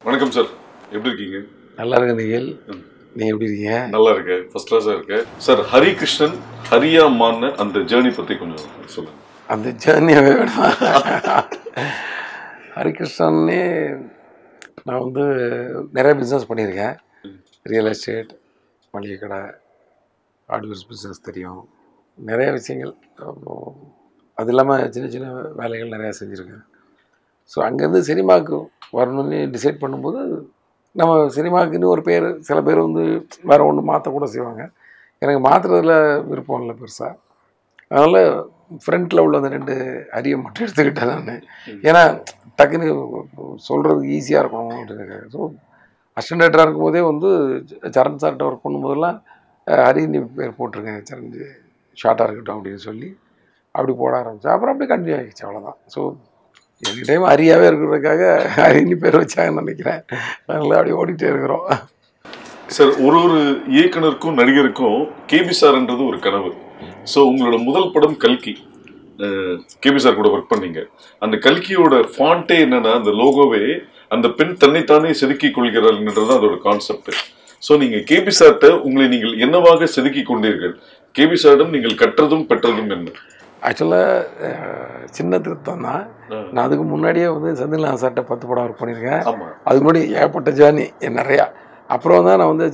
வணக்கம் சார், எப்படி இருக்கீங்க? நல்லா இருக்கு நிகில். நீ எப்படி இருக்கீங்க? நல்லா இருக்கு, ஃபர்ஸ்ட் கிளாஸாக இருக்கு சார். ஹரிகிருஷ்ணன் ஹரியாமான்னு அந்த ஜேர்னி பற்றி கொஞ்சம் சொல்லுங்க. அந்த ஜேர்னியாகவே வேணும். ஹரிகிருஷ்ணன்னே நான் வந்து நிறைய பிஸ்னஸ் பண்ணியிருக்கேன். ரியல் எஸ்டேட், மளிகை கடை, ஹார்ட்வேர்ஸ் பிஸ்னஸ் தெரியும், நிறைய விஷயங்கள். அது இல்லாமல் சின்ன சின்ன வேலைகள் நிறையா செஞ்சுருக்கேன். ஸோ அங்கேருந்து சினிமாவுக்கு வரணும்னு டிசைட் பண்ணும்போது நம்ம சினிமாவுக்குன்னு ஒரு பேர், சில பேர் வந்து வேறு ஒன்று மாற்றக்கூட செய்வாங்க. எனக்கு மாற்றுறதுல விருப்பம் இல்லை பெருசாக. அதனால் ஃப்ரண்ட்டில் உள்ள அந்த 2 அரியை மட்டும் எடுத்துக்கிட்டேன் நான். ஏன்னா டக்குன்னு சொல்கிறதுக்கு ஈஸியாக இருக்கணும் அப்படின்னு. ஸோ அசிஸ்டன்ட் டைரக்டராக இருக்கும்போதே வந்து சரண் சார்கிட்ட ஒர்க் பண்ணும்போதெல்லாம் ஹரின்னு பேர் போட்டிருக்கேன், சரண் ஷார்ட்டாக இருக்கட்டும் அப்படின்னு சொல்லி அப்படி போட ஆரம்பித்தேன். அப்புறம் அப்படி கண்டினியூ ஆகிடுச்சு, அவ்வளோதான். ஸோ எனி டைம் ஹரியாகவே இருக்கிறதுக்காக ஹரின்னு பேர் வச்சாங்கன்னு நினைக்கிறேன். அதனால அப்படி ஓடிட்டே இருக்கிறோம் சார். ஒரு இயக்குனருக்கும் நடிகருக்கும் கேபி சார்ன்றது ஒரு கனவு. ஸோ உங்களோட முதல் படம் கல்கி, கேபி சார் கூட ஒர்க் பண்ணீங்க. அந்த கல்கியோட ஃபாண்டே என்னன்னா, அந்த லோகோவே அந்த பெண் தன்னைத்தானே செதுக்கிக் கொள்கிறாள்ன்றது அதோட கான்செப்ட். ஸோ நீங்க கேபி சார்ட்ட உங்களை நீங்கள் என்னவாக செதுக்கிக் கொண்டீர்கள்? கேபி சாரிடம் நீங்கள் கற்றதும் பெற்றதும் என்ன? ஆக்சுவலாக சின்ன திருத்தம் தான். நான் அதுக்கு முன்னாடியே வந்து செந்தில்நாதன் சார்கிட்ட 10 படம் ஒர்க் பண்ணியிருக்கேன். அதுக்கு முன்னாடி ஏகப்பட்ட ஜேர்னி நிறையா. அப்புறம் தான் நான் வந்து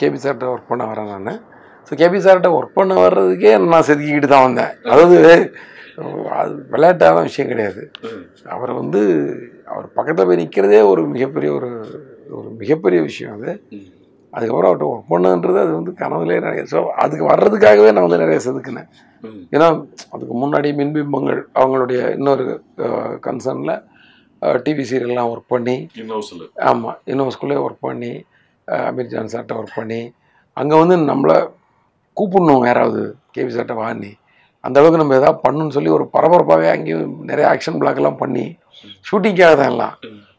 கேபி சார்கிட்ட ஒர்க் பண்ண வரேன் நான். ஸோ கேபி சார்கிட்ட ஒர்க் பண்ண வர்றதுக்கே நான் செதுக்கிக்கிட்டு தான் வந்தேன். அதாவது அது விளையாட்டான விஷயம் கிடையாது. அவர் வந்து அவர் பக்கத்தில் போய் நிற்கிறதே ஒரு மிகப்பெரிய விஷயம் அது. அதுக்கப்புறம் அவர்கிட்ட ஒர்க் பண்ணுன்றது அது வந்து கனவுலேயே நிறைய. ஸோ அதுக்கு வர்றதுக்காகவே நான் வந்து நிறைய செதுக்கினேன். ஏன்னா அதுக்கு முன்னாடி மின்பிம்பங்கள் அவங்களுடைய இன்னொரு கன்சர்னில் டிவி சீரியல்லாம் ஒர்க் பண்ணி, ஆமாம் யூனிவர்ஸ்குள்ளே ஒர்க் பண்ணி, அமீர் ஜான் சார்கிட்ட ஒர்க் பண்ணி, அங்கே வந்து நம்மளை கூப்பிடணும் யாராவது கேபி சார்கிட்ட வாங்கி, அந்த அளவுக்கு நம்ம எதாவது பண்ணணும்னு சொல்லி ஒரு பரபரப்பாகவே அங்கேயும் நிறைய ஆக்ஷன் பிளாக்லாம் பண்ணி, ஷூட்டிங்காக தான் எல்லாம்.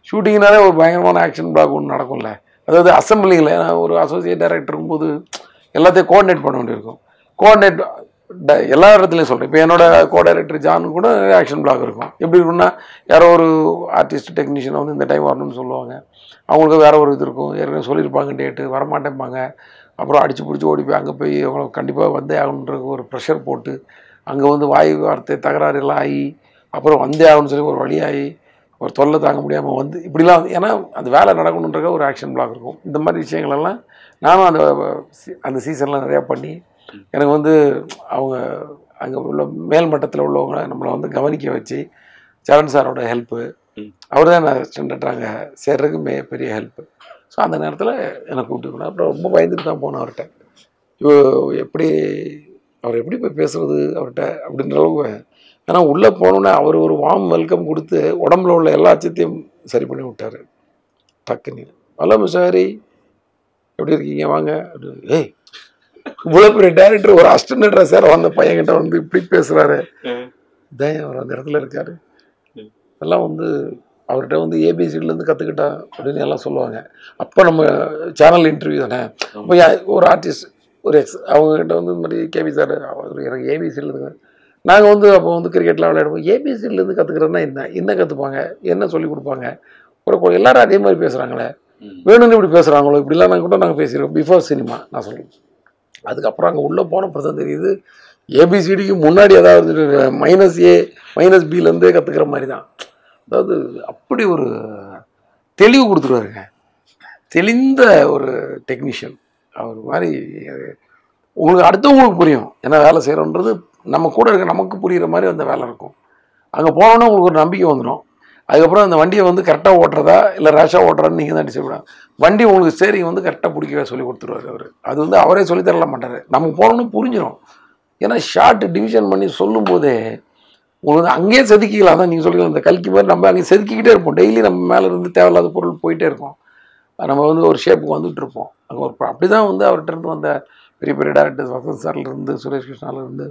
ஷூட்டிங்னாலே ஒரு பயங்கரமான ஆக்ஷன் பிளாக் ஒன்று நடக்கும்ல. அதாவது அசம்பிளிங்கில் ஒரு அசோசியேட் டைரக்டர் போது எல்லாத்தையும் கோஆர்டினேட் பண்ண வேண்டியிருக்கும். கோஆர்டினேட் எல்லா இடத்துலையும் சொல்கிறேன். இப்போ என்னோட கோ டைரக்டர் ஜானு கூட ஆக்ஷன் பிளாக் இருக்கும். எப்படி இருக்குன்னா, யாரோ ஒரு ஆர்டிஸ்ட் டெக்னீஷியனை வந்து இந்த டைம் வரணும்னு சொல்லுவாங்க. அவங்களுக்கு வேறு ஒரு இது இருக்கும், ஏற்கனவே சொல்லியிருப்பாங்க டேட்டு, வரமாட்டேன்பாங்க. அப்புறம் அடித்து பிடிச்சி ஓடி போய் அங்கே போய் அவங்கள கண்டிப்பாக வந்தே ஆகணுன்ற ஒரு ப்ரெஷர் போட்டு, அங்கே வந்து வார்த்தை தகராறு எல்லாம் ஆகி, அப்புறம் வந்தே ஆகணும்னு சொல்லி ஒரு வழியாகி, ஒரு தொல்லை தாங்க முடியாமல் வந்து இப்படிலாம். ஏன்னா அந்த வேலை நடக்கணுன்ற ஒரு ஆக்ஷன் பிளாக் இருக்கும். இந்த மாதிரி விஷயங்களெல்லாம் நானும் அந்த சீசனில் நிறையா பண்ணி, எனக்கு வந்து அவங்க அங்கே உள்ள மேல் மட்டத்தில் உள்ளவங்க நம்மளை வந்து கவனிக்க வச்சு, சரண் சாரோட ஹெல்ப்பு, அவர் தான் நான் ஸ்டாண்டர்ட் அங்கே சேர்றதுக்கு பெரிய ஹெல்ப்பு. ஸோ அந்த நேரத்தில் என்னை கூப்பிட்டு போனேன். அப்புறம் ரொம்ப பயந்துட்டு தான் போனேன் அவர்கிட்ட. அவர் எப்படி போய் பேசுறது அவர்கிட்ட அப்படின்ற அளவுக்கு. ஆனால் உள்ளே போனோன்னே அவர் ஒரு வார்ம் வெல்கம் கொடுத்து உடம்புல உள்ள எல்லா அச்சத்தையும் சரி பண்ணி விட்டார் டக்குன்னு. ஹலோ மிஸ்டர் ஹரி, எப்படி இருக்கீங்க, வாங்க அப்படின்னு. ஏய், இவ்வளோ பெரிய டைரக்டர் ஒரு அசிஸ்டன்ட் சார் வந்த பையன்கிட்ட வந்து இப்படி பேசுகிறாரு, இதான் அவர் அந்த இடத்துல இருக்கார். எல்லாம் வந்து அவர்கிட்ட வந்து ஏபிசிலேருந்து கற்றுக்கிட்டா அப்படின்னு எல்லாம் சொல்லுவாங்க. அப்போ நம்ம சேனல் இன்டர்வியூ தானே. அப்போ ஒரு ஆர்டிஸ்ட் ஒரு அவங்ககிட்ட வந்து இந்த மாதிரி கேபி சார் அவர் எனக்கு ஏபிசிலேருந்து, நாங்கள் வந்து அப்போ வந்து கிரிக்கெட்லாம் விளையாடுவோம். ஏபிசிலேருந்து கற்றுக்கிறதுனா என்ன கற்றுப்பாங்க, என்ன சொல்லி கொடுப்பாங்க, ஒரு எல்லாரும் அதே மாதிரி பேசுகிறாங்களே, வேணும்னு இப்படி பேசுகிறாங்களோ, இப்படிலாம் நாங்கள் கூட நாங்கள் பேசிடுவோம் பிஃபோர் சினிமா நான் சொல்லுவேன். அதுக்கப்புறம் அங்கே உள்ளே போன தான் தெரியுது, ஏபிசிடிக்கு முன்னாடி அதாவது -A -Bலேருந்தே கற்றுக்கிற மாதிரி தான். அதாவது அப்படி ஒரு தெளிவு கொடுத்துருவாருங்க, தெளிந்த ஒரு டெக்னீஷியன் அவர் மாதிரி. உங்களுக்கு அடுத்தவங்களுக்கு புரியும் ஏன்னா வேலை செய்கிறோன்றது, நம்ம கூட இருக்க நமக்கு புரிகிற மாதிரி அந்த வேலை இருக்கும். அங்கே போனோன்னா உங்களுக்கு ஒரு நம்பிக்கை வந்துடும். அதுக்கப்புறம் அந்த வண்டியை வந்து கரெக்டாக ஓட்டுறதா இல்லை ரேஷாக ஓட்டுறான்னு நீங்கள் தான் டிசைட் பண்ணலாம். வண்டி உங்களுக்கு ஸ்டேரிங் வந்து கரெக்டாக பிடிக்கவே சொல்லி கொடுத்துருவார் அவர். அது வந்து அவரே சொல்லித்தரல மாட்டார், நமக்கு போனோன்னு புரிஞ்சிடும். ஏன்னா ஷார்ட் டிவிஷன் பண்ணி சொல்லும் போதே உங்களுக்கு அங்கேயே செதுக்கிக்கலாம். தான் நீங்கள் சொல்லிக்கலாம், இந்த கல்கி மாதிரி நம்ம அங்கே செதுக்கிக்கிட்டே இருப்போம். டெய்லி நம்ம மேலே இருந்து தேவையில்லாத பொருள் போயிட்டே இருக்கும். நம்ம வந்து ஒரு ஷேப்புக்கு வந்துட்டு இருப்போம். அங்கே ஒரு அப்படி தான் வந்து அவர்கிட்ட இருந்து வந்த பெரிய பெரிய டேரக்டர்ஸ், வசந்த் சார்லேருந்து, சுரேஷ் கிருஷ்ணாலேருந்து,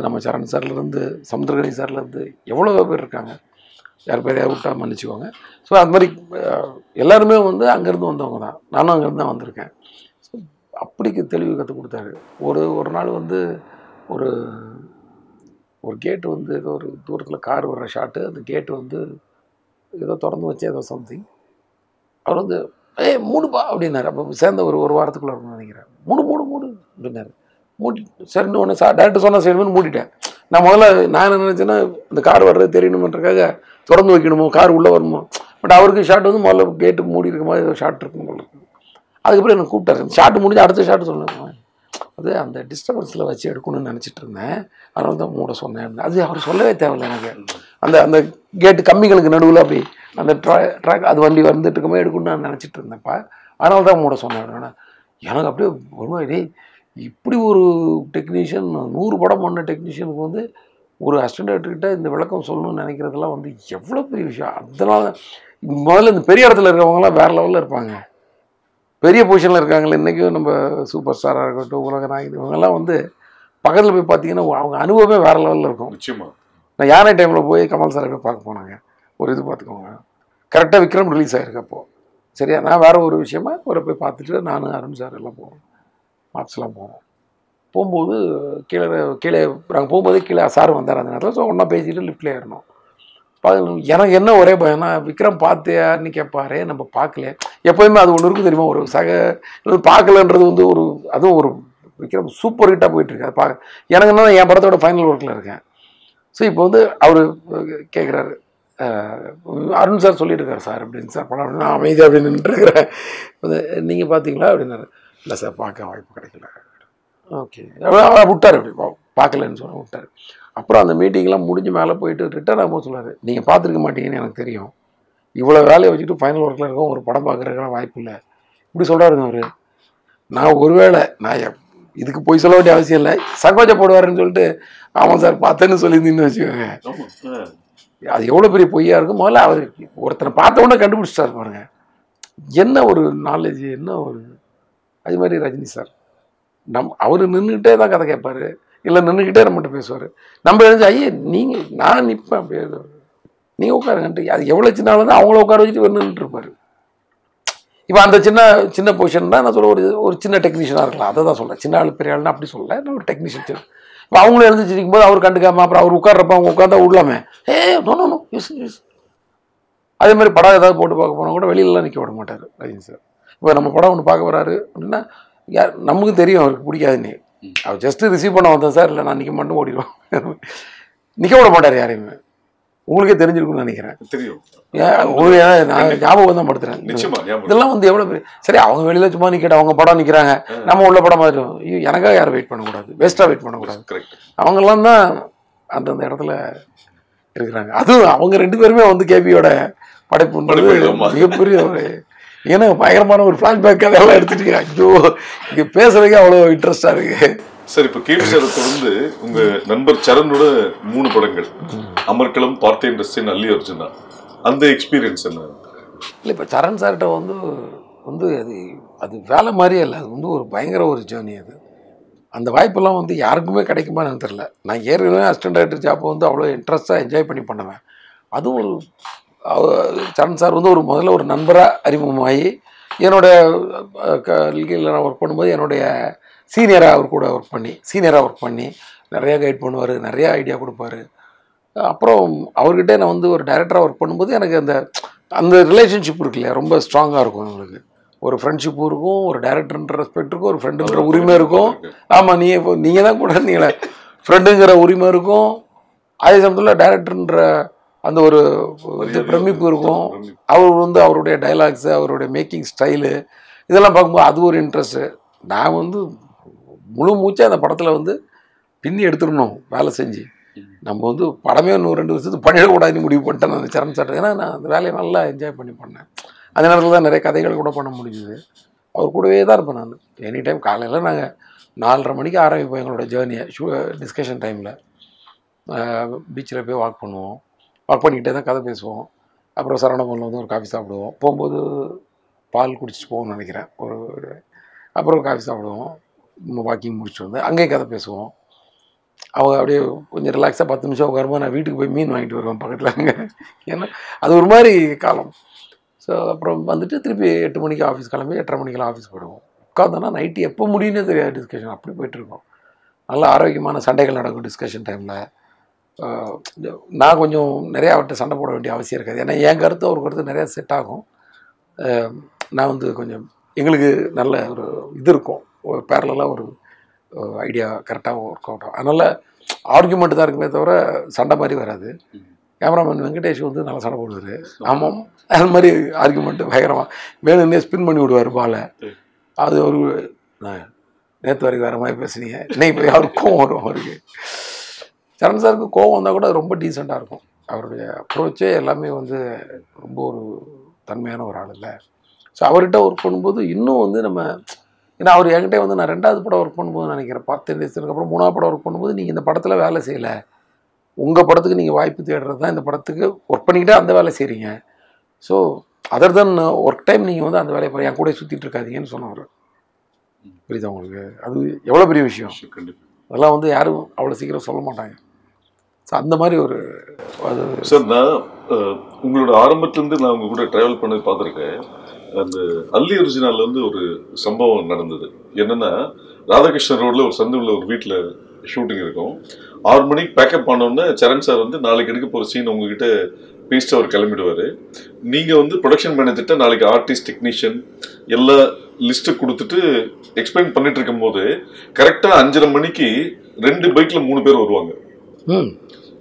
நம்ம சரண் சார்லேருந்து, சமுத்திரகனி சார்லேருந்து எவ்வளோ பேர் இருக்காங்க. யார் பேரையா விட்டா மன்னிச்சுக்கோங்க. ஸோ அது மாதிரி எல்லாருமே வந்து அங்கேருந்து வந்தவங்க தான். நானும் அங்கேருந்து தான் வந்திருக்கேன். ஸோ அப்படிக்கு தெளிவு கற்றுக் கொடுத்தாரு. ஒரு நாள் வந்து ஒரு கேட்டு வந்து ஏதோ ஒரு தூரத்தில் கார் வர்ற ஷாட்டு, அந்த கேட்டு வந்து ஏதோ திறந்து வச்சு ஏதோ சம்திங் அவர் வந்து மூடுப்பா அப்படின்னாரு. அப்போ சேர்ந்த ஒரு வாரத்துக்குள்ளே இருக்கும்னு நினைக்கிறேன். மூடு அப்படின்னாரு. மூடி சரின்னு ஒன்று டேரக்டர் சொன்னால் செய்யணும்னு மூடிட்டேன். நான் முதல்ல நான் என்ன நினச்சேன்னா இந்த கார் வர்றது தெரியணுமன்றக்காக திறந்து வைக்கணுமோ, கார் உள்ளே வரணுமோ. பட் அவருக்கு ஷாட் வந்து முதல்ல கேட்டு மூடி இருக்க மாதிரி ஷாட் இருக்கும் போல இருக்கு. அதுக்கப்புறம் எனக்கு கூப்பிட்டாரு. ஷாட்டு முடிஞ்சு அடுத்த ஷாட்டு சொன்னேன். அது அந்த டிஸ்டர்பன்ஸில் வச்சு எடுக்கணும்னு நினச்சிட்டு இருந்தேன், அதனால தான் மூட சொன்னேன். அது அவர் சொல்லவே தேவையில்லை எனக்கு. அந்த அந்த கேட்டு கம்மிகளுக்கு நடுவில் அப்படி அந்த ட்ராக் அது வண்டி வந்துட்டு இருக்கும்போது எடுக்கணும்னு நான் நினச்சிட்டு இருந்தேன்ப்பா, அதனால தான் மூட சொன்னேன். எனக்கு அப்படியே ஒரு மாதிரி இப்படி ஒரு டெக்னீஷியன் 100 படம் பண்ண டெக்னீஷியனுக்கு வந்து ஒரு அசிஸ்டன்ட் டைரக்டர்கிட்ட இந்த விளக்கம் சொல்லணும்னு நினைக்கிறதுலாம் வந்து எவ்வளோ பெரிய விஷயம். அதனால முதல்ல இந்த பெரிய இடத்துல இருக்கிறவங்களாம் வேறு லெவலில் இருப்பாங்க, பெரிய பொசிஷனில் இருக்காங்களே. இன்றைக்கும் நம்ம சூப்பர் ஸ்டாராக இருக்கட்டும், உலக நாயகி, இவங்கெல்லாம் வந்து பக்கத்தில் போய் பார்த்தீங்கன்னா அவங்க அனுபவமே வேறு லெவலில் இருக்கும். நிச்சயமாக. நான் யானை டைமில் போய் கமல் சாரை போய் பார்க்க போனாங்க. ஒரு இது பார்த்துக்கோங்க, கரெக்டாக விக்ரம் ரிலீஸ் ஆகிருக்கு அப்போது. சரியா, நான் வேறு ஒரு விஷயமா ஒரு போய் பார்த்துட்டு நான் அருண் சார் எல்லாம் போவோம், மார்க்ஸ்லாம் போவோம். போகும்போது கீழே நாங்கள் போகும்போதே கீழே சார் வந்தார் அந்த நேரத்தில். ஸோ ஒன்றா பேசிட்டு லிஃப்ட்லேயே ஏறணும். எனக்கு என்ன ஒரே பயம்னா, விக்ரம் பார்த்தியான்னு கேட்பாரு, நம்ம பார்க்கல. எப்போயுமே அது ஒன்று இருக்கும் தெரியுமா, ஒரு பார்க்கலன்றது வந்து ஒரு அதுவும் ஒரு விக்ரம் சூப்பர் ஹிட்டாக போயிட்டுருக்கு. அது பார்க்க எனக்கு என்ன, என் படத்தோட ஃபைனல் ஒர்க்கில் இருக்கேன். ஸோ இப்போ வந்து அவர் கேட்குறாரு, அருண் சார் சொல்லிட்டு இருக்காரு சார் அப்படின்னு. சார் படம் நான் அமைதி அப்படின்னு நின்றுருக்கிறேன். நீங்கள் பார்த்தீங்களா அப்படின்னாரு. இல்லை சார் பார்க்க வாய்ப்பு கிடைக்கல. ஓகே விட்டார், அப்படி பார்க்கலன்னு சொல்ல விட்டார். அப்புறம் அந்த மீட்டிங்லாம் முடிஞ்சு மேலே போயிட்டு ரிட்டர்ன் ஆகும்போது சொன்னார், நீங்கள் பார்த்துருக்க மாட்டீங்கன்னு எனக்கு தெரியும், இவ்வளோ வேலையை வச்சுட்டு ஃபைனல் ஒர்க்கில் இருக்கோம், ஒரு படம் பார்க்குறதுக்கெல்லாம் வாய்ப்பு இல்லை இப்படி சொல்கிறாருங்க அவர். நான் ஒருவேளை நான் இதுக்கு போய் சொல்ல வேண்டிய அவசியம் இல்லை, சங்கோச்சப்படுவாருன்னு சொல்லிட்டு ஆமாம் சார் பார்த்தேன்னு சொல்லியிருந்தீங்கன்னு வச்சுக்கோங்க. அது எவ்வளோ பெரிய பொய்யா இருக்கும். முதல்ல அவர் ஒருத்தனை பார்த்த உடனே கண்டுபிடிச்சிட்டாரு பாருங்க, என்ன ஒரு நாலேஜ், என்ன ஒரு. அது மாதிரி ரஜினி சார் அவர் நின்றுக்கிட்டே தான் கதை கேட்பார், இல்லை நின்றுக்கிட்டே நம்மகிட்ட பேசுவார். நம்ம எழுந்து ஐயே நீங்கள் நான் நிற்பேன் அப்படியே, நீங்கள் உட்காருங்கன்ட்டு. அது எவ்வளோ சின்ன ஆள் தான் அவங்கள உட்கார வச்சுட்டு நின்றுட்டு இருப்பார். இப்போ அந்த சின்ன பொசிஷன் தான் நான் சொல்ல, ஒரு சின்ன டெக்னீஷியனாக இருக்கலாம், அதை தான் சொல்கிறேன். சின்ன ஆள் பெரிய ஆள்னா அப்படி சொல்ல, நான் ஒரு டெக்னீஷியன். இப்போ அவங்களும் எழுந்துச்சிருக்கும் போது அவர் கண்டுக்காமல் அப்புறம் அவர் உட்கார்றப்ப அவங்க உட்காந்தா விடலாமே, நோ யூஸ் யூஸ். அதே மாதிரி படம் ஏதாவது போட்டு பார்க்க போனால் கூட வெளியிலலாம் நிற்க விட மாட்டார் ரஜினி சார். இப்போ நம்ம படம் ஒன்று பார்க்க வராரு அப்படின்னா நமக்கு தெரியும் அவருக்கு பிடிக்காதுன்னு, அவர் ஜஸ்ட்டு ரிசீவ் பண்ண வந்தேன் சார், இல்லை நான் நிற்க மட்டும் ஓடிடுவோம், நிற்க விட மாட்டார் யாரையுமே. உங்களுக்கே தெரிஞ்சிருக்குன்னு நினைக்கிறேன். தெரியும், நான் ஞாபகம் தான் படுத்துறேன். இதெல்லாம் வந்து எவ்வளோ பெரிய. சரி, அவங்க வெளியில் சும்மா நிற்கட்ட, அவங்க படம் நிற்கிறாங்க, நம்ம உள்ள படம் மாதிரி எனக்காக யாரும் வெயிட் பண்ணக்கூடாது, வேஸ்ட்டாக வெயிட் பண்ணக்கூடாது. அவங்கெல்லாம் தான் அந்தந்த இடத்துல இருக்கிறாங்க. அதுவும் அவங்க 2 பேருமே வந்து கேபியோட படைப்பு மிகப்பெரிய ஒரு, ஏன்னா பயங்கரமான ஒரு ஃப்ளாஷ்பேக் அதெல்லாம் எடுத்துட்டு ஐயோ இங்கே பேசுறதுக்கே அவ்வளோ இன்ட்ரெஸ்டாக இருக்கு. சார், இப்போ கேபி சாரை தொடர்ந்து உங்க நண்பர் சரணோட 3 படங்கள், அமர்க்களம், பார்த்தேன் ரசிகன், அல்லி அர்ஜுனா, அந்த எக்ஸ்பீரியன்ஸ் என்ன? இல்லை, இப்போ சரண் சார்கிட்ட வந்து அது வேலை மாதிரியே இல்லை, அது வந்து ஒரு பயங்கர ஒரு ஜேர்னி. அது அந்த வாய்ப்பெல்லாம் வந்து யாருக்குமே கிடைக்குமான்னு தெரியல. நான் ஏற்கனவே அசிஸ்டன்ட் டைரக்டர் ஜாப்பை வந்து அவ்வளோ இன்ட்ரெஸ்ட்டாக என்ஜாய் பண்ணி பண்ணுவேன். அதுவும் ஒரு சரண் சார் வந்து முதல்ல ஒரு நண்பராக அறிமுகமாகி என்னோடய கல்கியில் நான் ஒர்க் பண்ணும்போது என்னுடைய சீனியராக அவர் கூட ஒர்க் பண்ணி நிறையா கைட் பண்ணுவார், நிறையா ஐடியா கொடுப்பார். அப்புறம் அவர்கிட்ட நான் வந்து ஒரு டைரக்டராக ஒர்க் பண்ணும்போது எனக்கு அந்த ரிலேஷன்ஷிப் இருக்கு இல்லையா, ரொம்ப ஸ்ட்ராங்காக இருக்கும். எங்களுக்கு ஒரு ஃப்ரெண்ட்ஷிப்பும் இருக்கும், ஒரு டைரக்டர்ன்ற ரெஸ்பெக்ட் இருக்கும், ஒரு ஃப்ரெண்டுன்ற உரிமை இருக்கும். ஆமாம், நீங்கள் தான் கூட நீங்களே ஃப்ரெண்டுங்கிற உரிமை இருக்கும். அதே சமயத்தில் டைரக்டர்ன்ற அந்த ஒரு பிரமிப்பு இருக்கும். அவர் வந்து அவருடைய டைலாக்ஸு, அவருடைய மேக்கிங் ஸ்டைலு இதெல்லாம் பார்க்கும்போது அது ஒரு இன்ட்ரெஸ்ட்டு. நான் வந்து முழு மூச்சாக அந்த படத்தில் வந்து பின்னி எடுத்துடணும் வேலை செஞ்சு. நம்ம வந்து படமே 1-2 வருஷத்துக்கு பண்ணிடக்கூடாதுன்னு முடிவு பண்ணிட்டேன் அந்த சரண் சார். ஏன்னா நான் அந்த வேலையை நல்லா என்ஜாய் பண்ணி பண்ணேன். அந்த நேரத்தில் தான் நிறைய கதைகள் கூட பண்ண முடிஞ்சுது. அவர் கூடவே தான் இருப்பேன் நான். எனி டைம் காலையில் நாங்கள் 4:30 மணிக்கு ஆரம்பிப்போம் எங்களோட ஜேர்னியை. டிஸ்கஷன் டைமில் பீச்சில் போய் வாக் பண்ணுவோம். வாக் பண்ணிக்கிட்டே தான் கதை பேசுவோம். அப்புறம் சரவணபவனில் வந்து ஒரு காஃபி சாப்பிடுவோம். போகும்போது பால் குடிச்சிட்டு போவோம்னு நினைக்கிறேன். அப்புறம் காஃபி சாப்பிடுவோம். வாக்கிங் முடிச்சுட்டு வந்து அங்கேயே கதை பேசுவோம். அவங்க அப்படியே கொஞ்சம் ரிலாக்ஸாக 10 நிமிஷம் உட்காரும்போது நான் வீட்டுக்கு போய் மீன் வாங்கிட்டு வருவேன் பக்கத்தில் அங்கே. ஏன்னா அது ஒரு மாதிரி காலம். ஸோ அப்புறம் வந்துட்டு திருப்பி 8 மணிக்கு ஆஃபீஸ் கிளம்பி 8:30 மணிக்கெல்லாம் ஆஃபீஸ் போயிடுவோம். உட்காந்தோன்னா நைட்டு எப்போ முடியுன்னே தெரியாது டிஸ்கஷன். அப்படி போய்ட்டுருக்கோம். நல்ல ஆரோக்கியமான சண்டைகள் நடக்கும் டிஸ்கஷன் டைமில். நான் கொஞ்சம் நிறையா அவர்கிட்ட சண்டை போட வேண்டிய அவசியம் இருக்காது. ஏன்னா என் கருத்து அவர் கருத்து நிறையா செட் ஆகும். நான் வந்து கொஞ்சம் எங்களுக்கு நல்ல ஒரு இது இருக்கும், ஒரு பேரலாக ஒரு ஐடியா கரெக்டாக ஒர்க் அவுட் ஆகும். அதனால் ஆர்குமெண்ட் தான் இருக்குமே தவிர சண்டை மாதிரி வராது. கேமராமேன் வெங்கடேஷ் வந்து நல்லா சண்டை போடுவார். ஆமாம், அது மாதிரி ஆர்குமெண்ட்டு பயங்கரமாக வேணும்னே ஸ்பின் பண்ணி விடுவார் பாலை. அது ஒரு நேற்று வரைக்கும் வேறு மாதிரி பேசுனீங்க, இன்னைக்கு போய் அவருக்கு கோவம் வரும். அவருக்கு சரண் சாருக்கு கோவம் வந்தால் கூட ரொம்ப டீசெண்டாக இருக்கும். அவருடைய அப்ரோச்சே எல்லாமே வந்து ரொம்ப ஒரு தன்மையான ஒரு ஆள் இல்லை. ஸோ அவர்கிட்ட ஒர்க் பண்ணும்போது இன்னும் வந்து நம்ம, ஏன்னா அவர் என்கிட்ட வந்து நான் 2வது படம் ஒர்க் பண்ணும்போது நினைக்கிறேன் 10 டேஸ்க்கு அப்புறம் 3வது படம் ஒர்க் பண்ணும்போது நீங்கள் இந்த படத்தில் வேலை செய்யலை, உங்கள் படத்துக்கு நீங்கள் வாய்ப்பு தேடுறது தான் இந்த படத்துக்கு ஒர்க் பண்ணிக்கிட்டே அந்த வேலை செய்கிறீங்க. ஸோ அதர் தென் ஒர்க் டைம் நீங்கள் வந்து அந்த வேலையை என் கூட சுற்றிட்டு இருக்காதீங்கன்னு சொன்னவர். புரியுதா உங்களுக்கு? அது எவ்வளோ பெரிய விஷயம். அதெல்லாம் வந்து யாரும் அவ்வளோ சீக்கிரம் சொல்ல மாட்டாங்க. ஸோ அந்த மாதிரி ஒரு அது சார். நான் உங்களோட ஆரம்பத்துலேருந்து நான் உங்கள் கூட ட்ராவல் பண்ணி பார்த்துருக்கேன். அந்த அல்லி ஒரிஜினல்ல வந்து ஒரு சம்பவம் நடந்தது. என்னன்னா, ராதாகிருஷ்ணன் ரோட்ல ஒரு சந்துள்ள ஒரு வீட்டில் ஷூட்டிங் இருக்கும். 6 மணிக்கு பேக்கப் பண்ணோன்னே சரண் சார் வந்து நாளைக்கு எடுக்க போகிற சீன் உங்ககிட்ட பேசிட்டு அவர் கிளம்பிடுவார். நீங்கள் வந்து ப்ரொடக்ஷன் மேனேஜர்கிட்ட நாளைக்கு ஆர்டிஸ்ட், டெக்னீஷியன் எல்லா லிஸ்ட்டு கொடுத்துட்டு எக்ஸ்பிளைன் பண்ணிட்டு இருக்கும் போது கரெக்டாக 5:30 மணிக்கு 2 பைக்கில் 3 பேர் வருவாங்க.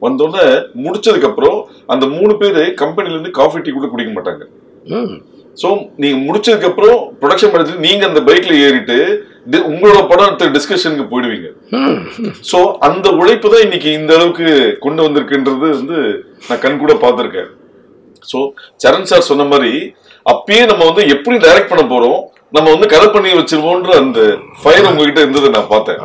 வந்தோடனே முடிச்சதுக்கப்புறம் அந்த 3 பேர் கம்பெனிலேருந்து காஃபி டீ கூட குடிக்க மாட்டாங்க. ஸோ நீங்கள் முடிச்சதுக்கப்புறம் ப்ரொடக்ஷன் மேனேஜர் நீங்கள் அந்த பைக்கில் ஏறிட்டு உங்களோட படம் டிஸ்கஷனுக்கு போயிடுவீங்க. ஸோ அந்த உழைப்பு தான் இன்னைக்கு இந்த அளவுக்கு கொண்டு வந்திருக்குன்றது வந்து நான் கண் கூட பார்த்துருக்கேன். ஸோ சரண் சார் சொன்ன மாதிரி அப்பயே நம்ம வந்து எப்படி டைரக்ட் பண்ண போறோம், நம்ம வந்து கதை பண்ணி வச்சிருவோன்ற அந்த ஃபயர் உங்ககிட்ட இருந்ததை நான் பார்த்தேன்.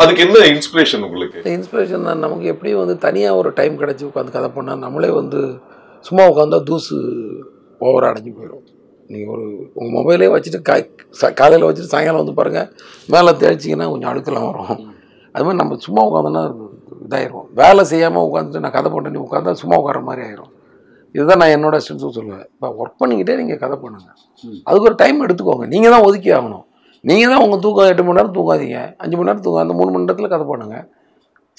அதுக்கு என்ன இன்ஸ்பிரேஷன் உங்களுக்கு? இன்ஸ்பிரேஷன் தான். நமக்கு எப்படியும் வந்து தனியாக ஒரு டைம் கிடச்சி உட்காந்து கதை பண்ணால் நம்மளே வந்து சும்மா உட்காந்தா தூசு ஓவராக அடைஞ்சு போயிடும். நீங்கள் ஒரு உங்கள் மொபைலே வச்சுட்டு காலையில் வச்சுட்டு சாயங்காலம் வந்து பாருங்கள், மேலே தேய்ச்சிங்கன்னா கொஞ்சம் அழுக்கெல்லாம் வரும். அது மாதிரி நம்ம சும்மா உட்காந்தோன்னா இதாயிரும். வேலை செய்யாமல் உட்காந்துட்டு நான் கதை பண்ணி உட்காந்தா சும்மா உட்கார மாதிரி ஆயிரும். இதுதான் நான் என்னோட ஸ்டூடெண்ட்ஸும் சொல்லுவேன். இப்போ ஒர்க் பண்ணிக்கிட்டே நீங்கள் கதை பண்ணுங்கள், அதுக்கு ஒரு டைம் எடுத்துக்கோங்க. நீங்கள் தான் ஒதுக்கி ஆகணும். நீங்கள் தான் உங்கள் தூக்கம் 8 மணி நேரம் தூங்காதீங்க, 5 மணி நேரம் தூங்க. அந்த 3 மணி நேரத்தில் கதை பண்ணுங்கள்.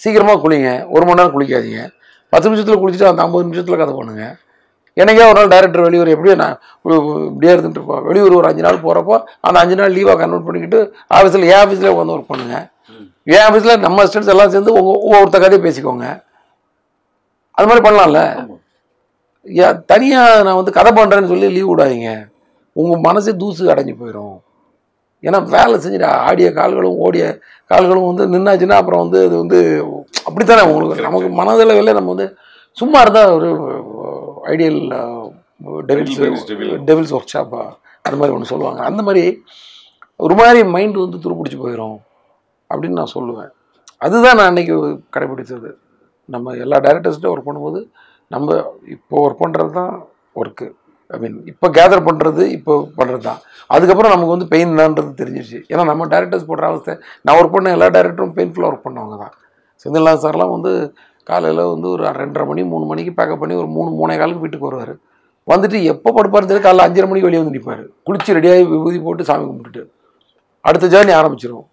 சீக்கிரமாக குளிங்க, 1 மணி நேரம் குளிக்காதீங்க. 10 நிமிஷத்தில் குளிச்சுட்டு அந்த 50 நிமிஷத்தில் கதை பண்ணுங்கள். எனக்கே ஒரு நாள் டைரக்டர் வெளியூர் எப்படியும் நான் இப்படியே இருந்துட்டு இருப்போம். வெளியூர் ஒரு 5 நாள் போகிறப்போ அந்த 5 நாள் லீவாக கன்வெர்ட் பண்ணிக்கிட்டு ஆஃபீஸில் என் ஆஃபீஸில் உட்காந்து ஒர்க் பண்ணுங்கள். என் ஆஃபீஸில் நம்ம ஸ்டூடெண்ட்ஸ் எல்லாம் சேர்ந்து ஒவ்வொருத்த கதையை பேசிக்கோங்க. அது மாதிரி பண்ணலாம்ல. தனியாக நான் வந்து கதை பண்ணுறேன்னு சொல்லி லீவ் விடாதீங்க. உங்கள் மனசே தூசு அடைஞ்சு போயிடும். ஏன்னா வேலை செஞ்சுட்டு ஆடிய கால்களும் ஓடிய கால்களும் வந்து நின்னாச்சுன்னா அப்புறம் வந்து அது வந்து அப்படித்தானே உங்களுக்கு நமக்கு மனதளவில் நம்ம வந்து சும்மா இருந்தால் ஒரு ஐடியல் டெவில்ஸ் ஒர்க் ஷாப்பா அது மாதிரி ஒன்று சொல்லுவாங்க. அந்த மாதிரி ஒரு மாதிரி மைண்டு வந்து துருப்பிடிச்சு போயிடும் அப்படின்னு நான் சொல்லுவேன். அதுதான் நான் அன்றைக்கி கடைப்பிடிச்சது. நம்ம எல்லா டைரக்டர்ஸ்கிட்டையும் ஒர்க் பண்ணும்போது நம்ம இப்போ ஒர்க் பண்ணுறது தான் ஒர்க்கு. ஐ மீன் இப்போ கேதர் பண்ணுறது இப்போ பண்ணுறது தான். அதுக்கப்புறம் நமக்கு வந்து பெயின் தான்றது தெரிஞ்சிருச்சு. ஏன்னா நம்ம டேரக்டர்ஸ் போடுற அவஸ்தை, நான் ஒர்க் பண்ண எல்லா டேரக்டரும் பெயின்ஃபுல்லாக ஒர்க் பண்ணவங்க தான். செந்தில்நாத் சார்லாம் வந்து காலையில் வந்து ஒரு 2:30 மணி 3 மணிக்கு பேக்கப் பண்ணி ஒரு 3-3:15 வீட்டுக்கு வருவார். வந்துட்டு எப்போ படுப்பாருன்னு தெரியும், காலைல 5:30 மணிக்கு வெளியே வந்து நிற்பார். குளிச்சு ரெடியாகி விபூதி போட்டு சாமி கும்பிட்டுட்டு அடுத்த ஜேர்னி ஆரம்பிச்சிடும்.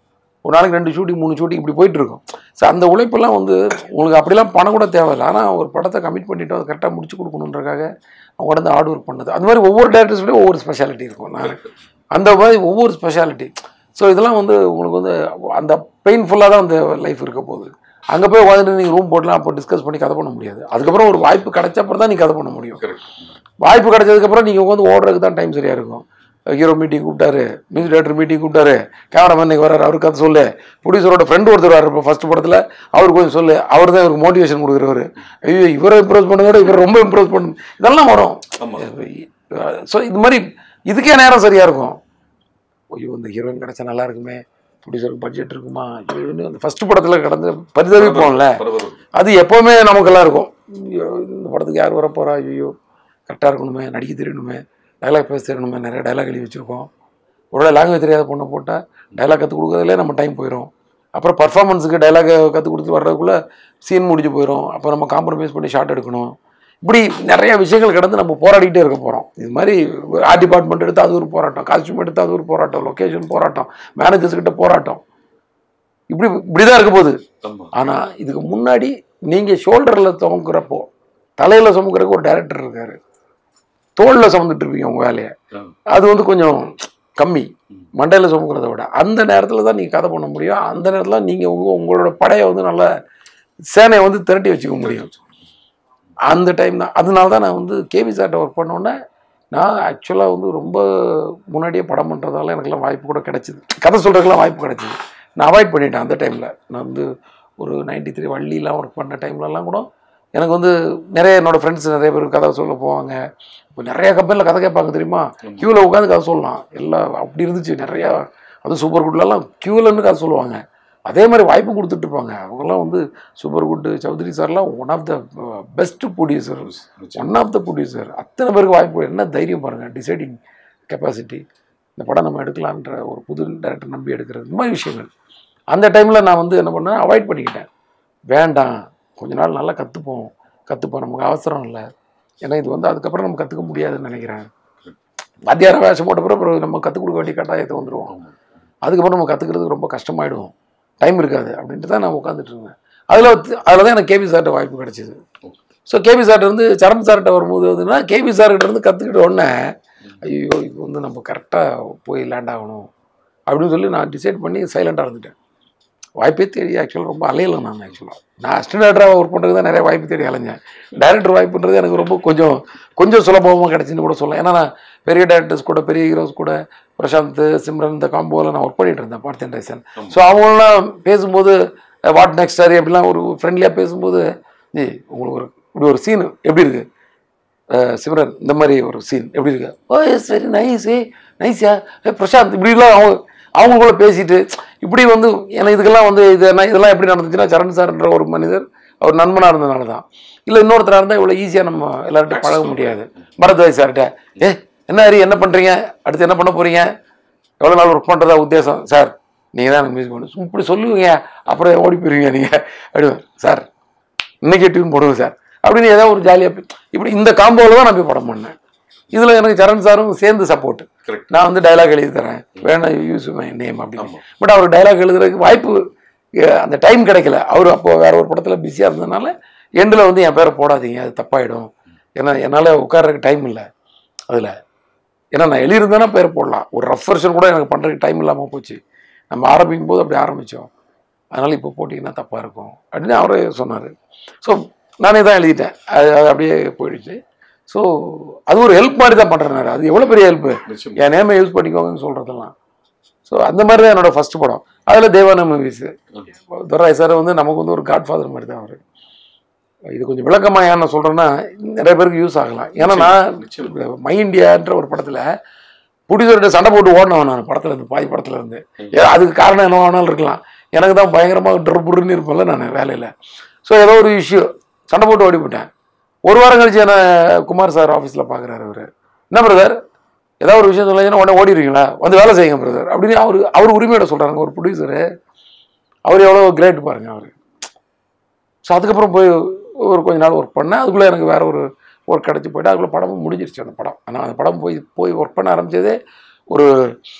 ஒரு நாளைக்கு 2 ஷூட்டிங் 3 ஷூட்டிங் இப்படி போயிட்டுருக்கும். ஸோ அந்த உழைப்பெல்லாம் வந்து உங்களுக்கு அப்படிலாம் பணம் கூட தேவையில்லை. ஆனால் ஒரு படத்தை கமிட் பண்ணிவிட்டு அதை கரெக்டாக முடிச்சு கொடுக்கணுன்றக்காக அவங்க வந்து ஹார்ட் ஒர்க் பண்ணது. அது மாதிரி ஒவ்வொரு டேரக்டர்ஸ்லேயும் ஒவ்வொரு ஸ்பெஷாலிட்டி இருக்கும். நான் அந்த மாதிரி ஒவ்வொரு ஸ்பெஷாலிட்டி. ஸோ இதெல்லாம் வந்து உங்களுக்கு வந்து அந்த பெயின்ஃபுல்லாக தான் அந்த லைஃப் இருக்க போகுது. அங்கே போய் உட்காந்துட்டு நீங்கள் ரூம் போட்டலாம், அப்போ டிஸ்கஸ் பண்ணி கதை பண்ண முடியாது. அதுக்கப்புறம் ஒரு வாய்ப்பு கிடைச்சப்பறம் தான் நீங்கள் கதை பண்ண முடியும். வாய்ப்பு கிடைச்சதுக்கப்புறம் நீங்கள் உட்காந்து ஓடுறதுக்கு தான் டைம் சரியாக இருக்கும். ஹீரோ மீட்டிங் கூப்பிட்டாரு, மியூசிக் டைரக்டர் மீட்டிங் கூப்பிட்டாரு, கேமராமேன் இன்னைக்கு வர்றாரு, அவருக்கு கதை சொல்லு, ப்ரொடியூசரோட ஃப்ரெண்டு ஒருத்தர் வர்றாரு இப்போ ஃபர்ஸ்ட் படத்தில், அவருக்கு கொஞ்சம் சொல்லு, அவர் தான் இவருக்கு மோட்டிவேஷன் கொடுக்குறவர். ஐயோ இவரை இம்ப்ரூவ் பண்ணுங்க, இவர் ரொம்ப இம்ப்ரூவ் பண்ணு, இதெல்லாம் வரும். ஸோ இது மாதிரி இதுக்கே நேரம் சரியாக இருக்கும். ஐயோ இந்த ஹீரோயின் கிடச்சா நல்லா இருக்குமே, ப்ரொடியூசருக்கு பட்ஜெட் இருக்குமா, ஹீரோயின் அந்த ஃபர்ஸ்ட் படத்தில் கடந்து பரிதவிப்போம்ல, அது எப்போவுமே நமக்கெல்லாம் இருக்கும். இந்த படத்துக்கு யார் வரப்போகிறா, ஐயோ கரெக்டாக இருக்கணுமே, நடிக்க தெரியணுமே, டைலாக் பேச தெரியணுமே, நிறைய டைலாக் எழுதி வச்சுருக்கோம். ஒருவேளை லாங்குவேஜ் தெரியாத பொண்ணை போட்டால் டைலாக் கற்றுக் கொடுக்குறதுலே நம்ம டைம் போயிடும். அப்புறம் பர்ஃபார்மன்ஸுக்கு டைலாக் கற்றுக் கொடுத்து வர்றதுக்குள்ளே சீன் முடிஞ்சு போயிடும். அப்போ நம்ம காம்ப்ரமைஸ் பண்ணி ஷார்ட் எடுக்கணும். இப்படி நிறைய விஷயங்கள் கடந்து நம்ம போராடிக்கிட்டே இருக்க போகிறோம். இது மாதிரி ஆர்ட் டிபார்ட்மெண்ட் எடுத்து அது ஒரு போராட்டம், காஸ்டியூம் எடுத்து அது ஒரு போராட்டம், லொக்கேஷன் போராட்டம், மேனேஜர்ஸ்கிட்ட போராட்டம், இப்படிதான் இருக்க போகுது. ஆனால் இதுக்கு முன்னாடி நீங்கள் ஷோல்டரில் சுமக்கிறப்போ தலையில் சுமக்கிறதுக்கு ஒரு டைரக்டர் இருக்காரு. தோளில் சுமந்துட்டு இருப்பீங்க உங்கள் வேலையை. அது வந்து கொஞ்சம் கம்மி, மண்டையில் சுமக்கிறத விட. அந்த நேரத்தில் தான் நீங்கள் கதை பண்ண முடியும். அந்த நேரத்தில் நீங்கள் உங்களோட படையை வந்து நல்ல சேனையை வந்து திரட்டி வச்சுக்க முடியும். அந்த டைம் தான். அதனால தான் நான் வந்து கேபி சார்ட்ட ஒர்க் பண்ணோன்னே நான் ஆக்சுவலாக வந்து ரொம்ப முன்னாடியே படம் பண்ணுறதால எனக்குலாம் வாய்ப்பு கூட கிடச்சிது, கதை சொல்கிறதுக்கெலாம் வாய்ப்பு கிடச்சிது. நான் அவாய்ட் பண்ணிட்டேன் அந்த டைமில். நான் வந்து ஒரு 93 வள்ளிலாம் ஒர்க் பண்ண டைம்லலாம் கூட எனக்கு வந்து நிறைய என்னோடய ஃப்ரெண்ட்ஸ் நிறைய பேர் கதை சொல்ல போவாங்க. இப்போ நிறைய கம்பெனியில் கதை கேட்பாங்க தெரியுமா, க்யூவில் உட்காந்து கதை சொல்லலாம் எல்லாம். அப்படி இருந்துச்சு நிறையா. அதுவும் சூப்பர் குட்லலாம் க்யூவில் இருந்து கதை சொல்லுவாங்க. அதே மாதிரி வாய்ப்பு கொடுத்துட்ருப்பாங்க அவங்கெல்லாம். வந்து சூப்பர் குட் சௌத்ரி சார்லாம் one of the best producer, one of the producer. அத்தனை பேருக்கு வாய்ப்பு. என்ன தைரியம் பாருங்கள், டிசைடிங் கெப்பாசிட்டி. இந்த படம் நம்ம எடுக்கலான்ற ஒரு புது டைரக்டர் நம்பி எடுக்கிறது, இந்த மாதிரி விஷயங்கள். அந்த டைமில் நான் வந்து என்ன பண்ணேன், அவாய்ட் பண்ணிக்கிட்டேன். வேண்டாம், கொஞ்ச நாள் நல்லா கற்றுப்போம், நமக்கு அவசரம் இல்லை. ஏன்னா இது வந்து அதுக்கப்புறம் நம்ம கற்றுக்க முடியாதுன்னு நினைக்கிறேன். மத்தியானம் வேஷம் போட்ட பிறகு நம்ம கற்றுக் கொடுக்க வேண்டிய கட்டாயத்தை வந்துடுவோம். அதுக்கப்புறம் நம்ம கற்றுக்கிறதுக்கு ரொம்ப கஷ்டமாயிடும், டைம் இருக்காது அப்படின்ட்டு தான் நான் உட்காந்துட்டு இருந்தேன். அதில் தான் எனக்கு கேபி சார்ட்ட வாய்ப்பு கிடச்சிது. ஸோ கேபி சார்ட்ட வந்து சரண் சார்கிட்ட வரும்போது வந்துன்னா கேபி சார்கிட்ட இருந்து கற்றுக்கிட்ட உடனே ஐயோ இப்போ வந்து நம்ம கரெக்டாக போய் லேண்ட் ஆகணும் அப்படின்னு சொல்லி நான் டிசைட் பண்ணி சைலண்டாக இருந்துட்டேன். வாய்ப்பே தேடி ஆக்சுவலாக ரொம்ப அலையலை. நான் அசிஸ்டன்ட் டேரக்டராக ஒர்க் பண்ணுறது தான் நிறைய வாய்ப்பு தேடி அலைஞ்சேன். டைரக்டர் வாய்ப்புன்றது எனக்கு ரொம்ப கொஞ்சம் சுலபமாக கிடச்சின்னு கூட சொல்லலாம். ஏன்னா நான் பெரிய டேரக்டர்ஸ் கூட, பெரிய ஹீரோஸ் கூட, பிரசாந்த், சிம்ரன், இந்த காம்போவில் நான் ஒர்க் பண்ணிட்டு இருந்தேன், பார்த்தேன் டைசன். ஸோ அவங்களாம் பேசும்போது வாட் நெக்ஸ்ட் சார் அப்படிலாம் ஒரு ஃப்ரெண்ட்லியாக பேசும்போது, ஜி உங்களுக்கு இப்படி ஒரு சீன் எப்படி இருக்குது சிம்ரன், இந்த மாதிரி ஒரு சீன் எப்படி இருக்கு, ஓ எஸ் வெரி நைஸ்யா பிரசாந்த், இப்படிலாம் அவங்களுக்குள்ள பேசிட்டு இப்படி வந்து எனக்கு இதுக்கெல்லாம் வந்து இதெல்லாம் எப்படி நடந்துச்சுன்னா சரண் சார்ன்ற ஒரு மனிதர் அவர் நண்பனாக இருந்ததுனால தான். இல்லை இன்னொருத்தராக இருந்தால் இவ்வளோ ஈஸியாக நம்ம எல்லார்ட்டும் பழக முடியாது. பரத்வாஜ் சார்கிட்ட என்ன ஹரி என்ன பண்ணுறீங்க, அடுத்து என்ன பண்ண போகிறீங்க, எவ்வளோ நாள் ஒர்க் பண்ணுறதா உத்தேசம், சார் நீங்கள் தான் எனக்கு மியூசிக் பண்ணு இப்படி சொல்லுவீங்க, அப்புறம் ஓடி போயிருவீங்க நீங்கள் அப்படி, சார் இன்னைக்கே டியூன் போடுங்க சார் அப்படின்னு ஏதாவது ஒரு ஜாலியாக இப்படி இந்த காம்போவில் தான் நான் போய் படம் பண்ணேன். இதில் எனக்கு சரண் சாரும் சேர்ந்து சப்போர்ட். நான் வந்து டைலாக் எழுதி தரேன், வேணா யூஸ் மை நேம் அப்படின்னு. பட் அவர் டைலாக் எழுதுறதுக்கு வாய்ப்பு அந்த டைம் கிடைக்கல. அவர் அப்போ வேற ஒரு படத்தில் பிஸியாக இருந்ததுனால எண்டில் வந்து என் பேரை போடாதீங்க, அது தப்பாயிடும், ஏன்னா என்னால் உட்கார்றதுக்கு டைம் இல்லை அதில். ஏன்னா நான் எழுதியிருந்தேன்னா பேர் போடலாம், ஒரு ரஃப் வெர்ஷன் கூட எனக்கு பண்ணுறதுக்கு டைம் இல்லாமல் போச்சு. நம்ம ஆரம்பிக்கும் போது அப்படி ஆரம்பித்தோம், அதனால் இப்போ போட்டிங்கன்னா தப்பாக இருக்கும் அப்படின்னு அவரே சொன்னார். ஸோ நானே தான் எழுதிட்டேன், அது அப்படியே போயிடுச்சு. ஸோ அது ஒரு ஹெல்ப் மாதிரி தான் பண்ணுறேன். அது எவ்வளோ பெரிய ஹெல்ப்பு, என் நேமை யூஸ் பண்ணிக்கோங்கன்னு சொல்கிறதெல்லாம். ஸோ அந்த மாதிரி தான் என்னோடய ஃபஸ்ட்டு படம். அதில் தேவான மூவிஸு. துரை சார் வந்து நமக்கு வந்து ஒரு காட்ஃபாதர் மாதிரி தான் அவர். இது கொஞ்சம் விளக்கமாக ஏன் நான் சொல்கிறேன்னா நிறைய பேருக்கு யூஸ் ஆகலாம். ஏன்னா நான் மை இண்டியான்ற ஒரு படத்தில் ப்ரொடியூசர்கிட்ட சண்டை போட்டு ஓடினவன் நான் படத்தில் இருந்து, பாதி படத்தில் இருந்து. அதுக்கு காரணம் என்ன வேணாலும் இருக்கலாம், எனக்கு தான் பயங்கரமாக ட்ரப்புன்னு இருப்பேன்ல நான் வேலையில். ஸோ ஏதோ ஒரு இஷ்யூ சண்டை போட்டு ஓடி போட்டேன். ஒரு வாரம் கழிச்சு என்ன குமார் சார் ஆஃபீஸில் பார்க்குறாரு. அவர் என்ன பிரதர் ஏதாவது ஒரு விஷயம் சொல்லுங்கன்னா உடனே ஓடிடுவீங்களா, வந்து வேலை செய்யுங்க பிரதர் அப்படின்னு அவர் உரிமையோட சொல்கிறாங்க ஒரு ப்ரொடியூசரு. அவர் எவ்வளோ கிரேட் பாருங்க அவர். ஸோ அதுக்கப்புறம் போய் ஒரு கொஞ்ச நாள் ஒர்க் பண்ணேன். அதுக்குள்ளே எனக்கு வேறு ஒரு ஒர்க் கிடச்சி போய்ட்டு அதுக்குள்ளே படமும் முடிஞ்சிருச்சு அந்த படம். ஆனால் அந்த படம் போய் ஒர்க் பண்ண ஆரம்பித்ததே ஒரு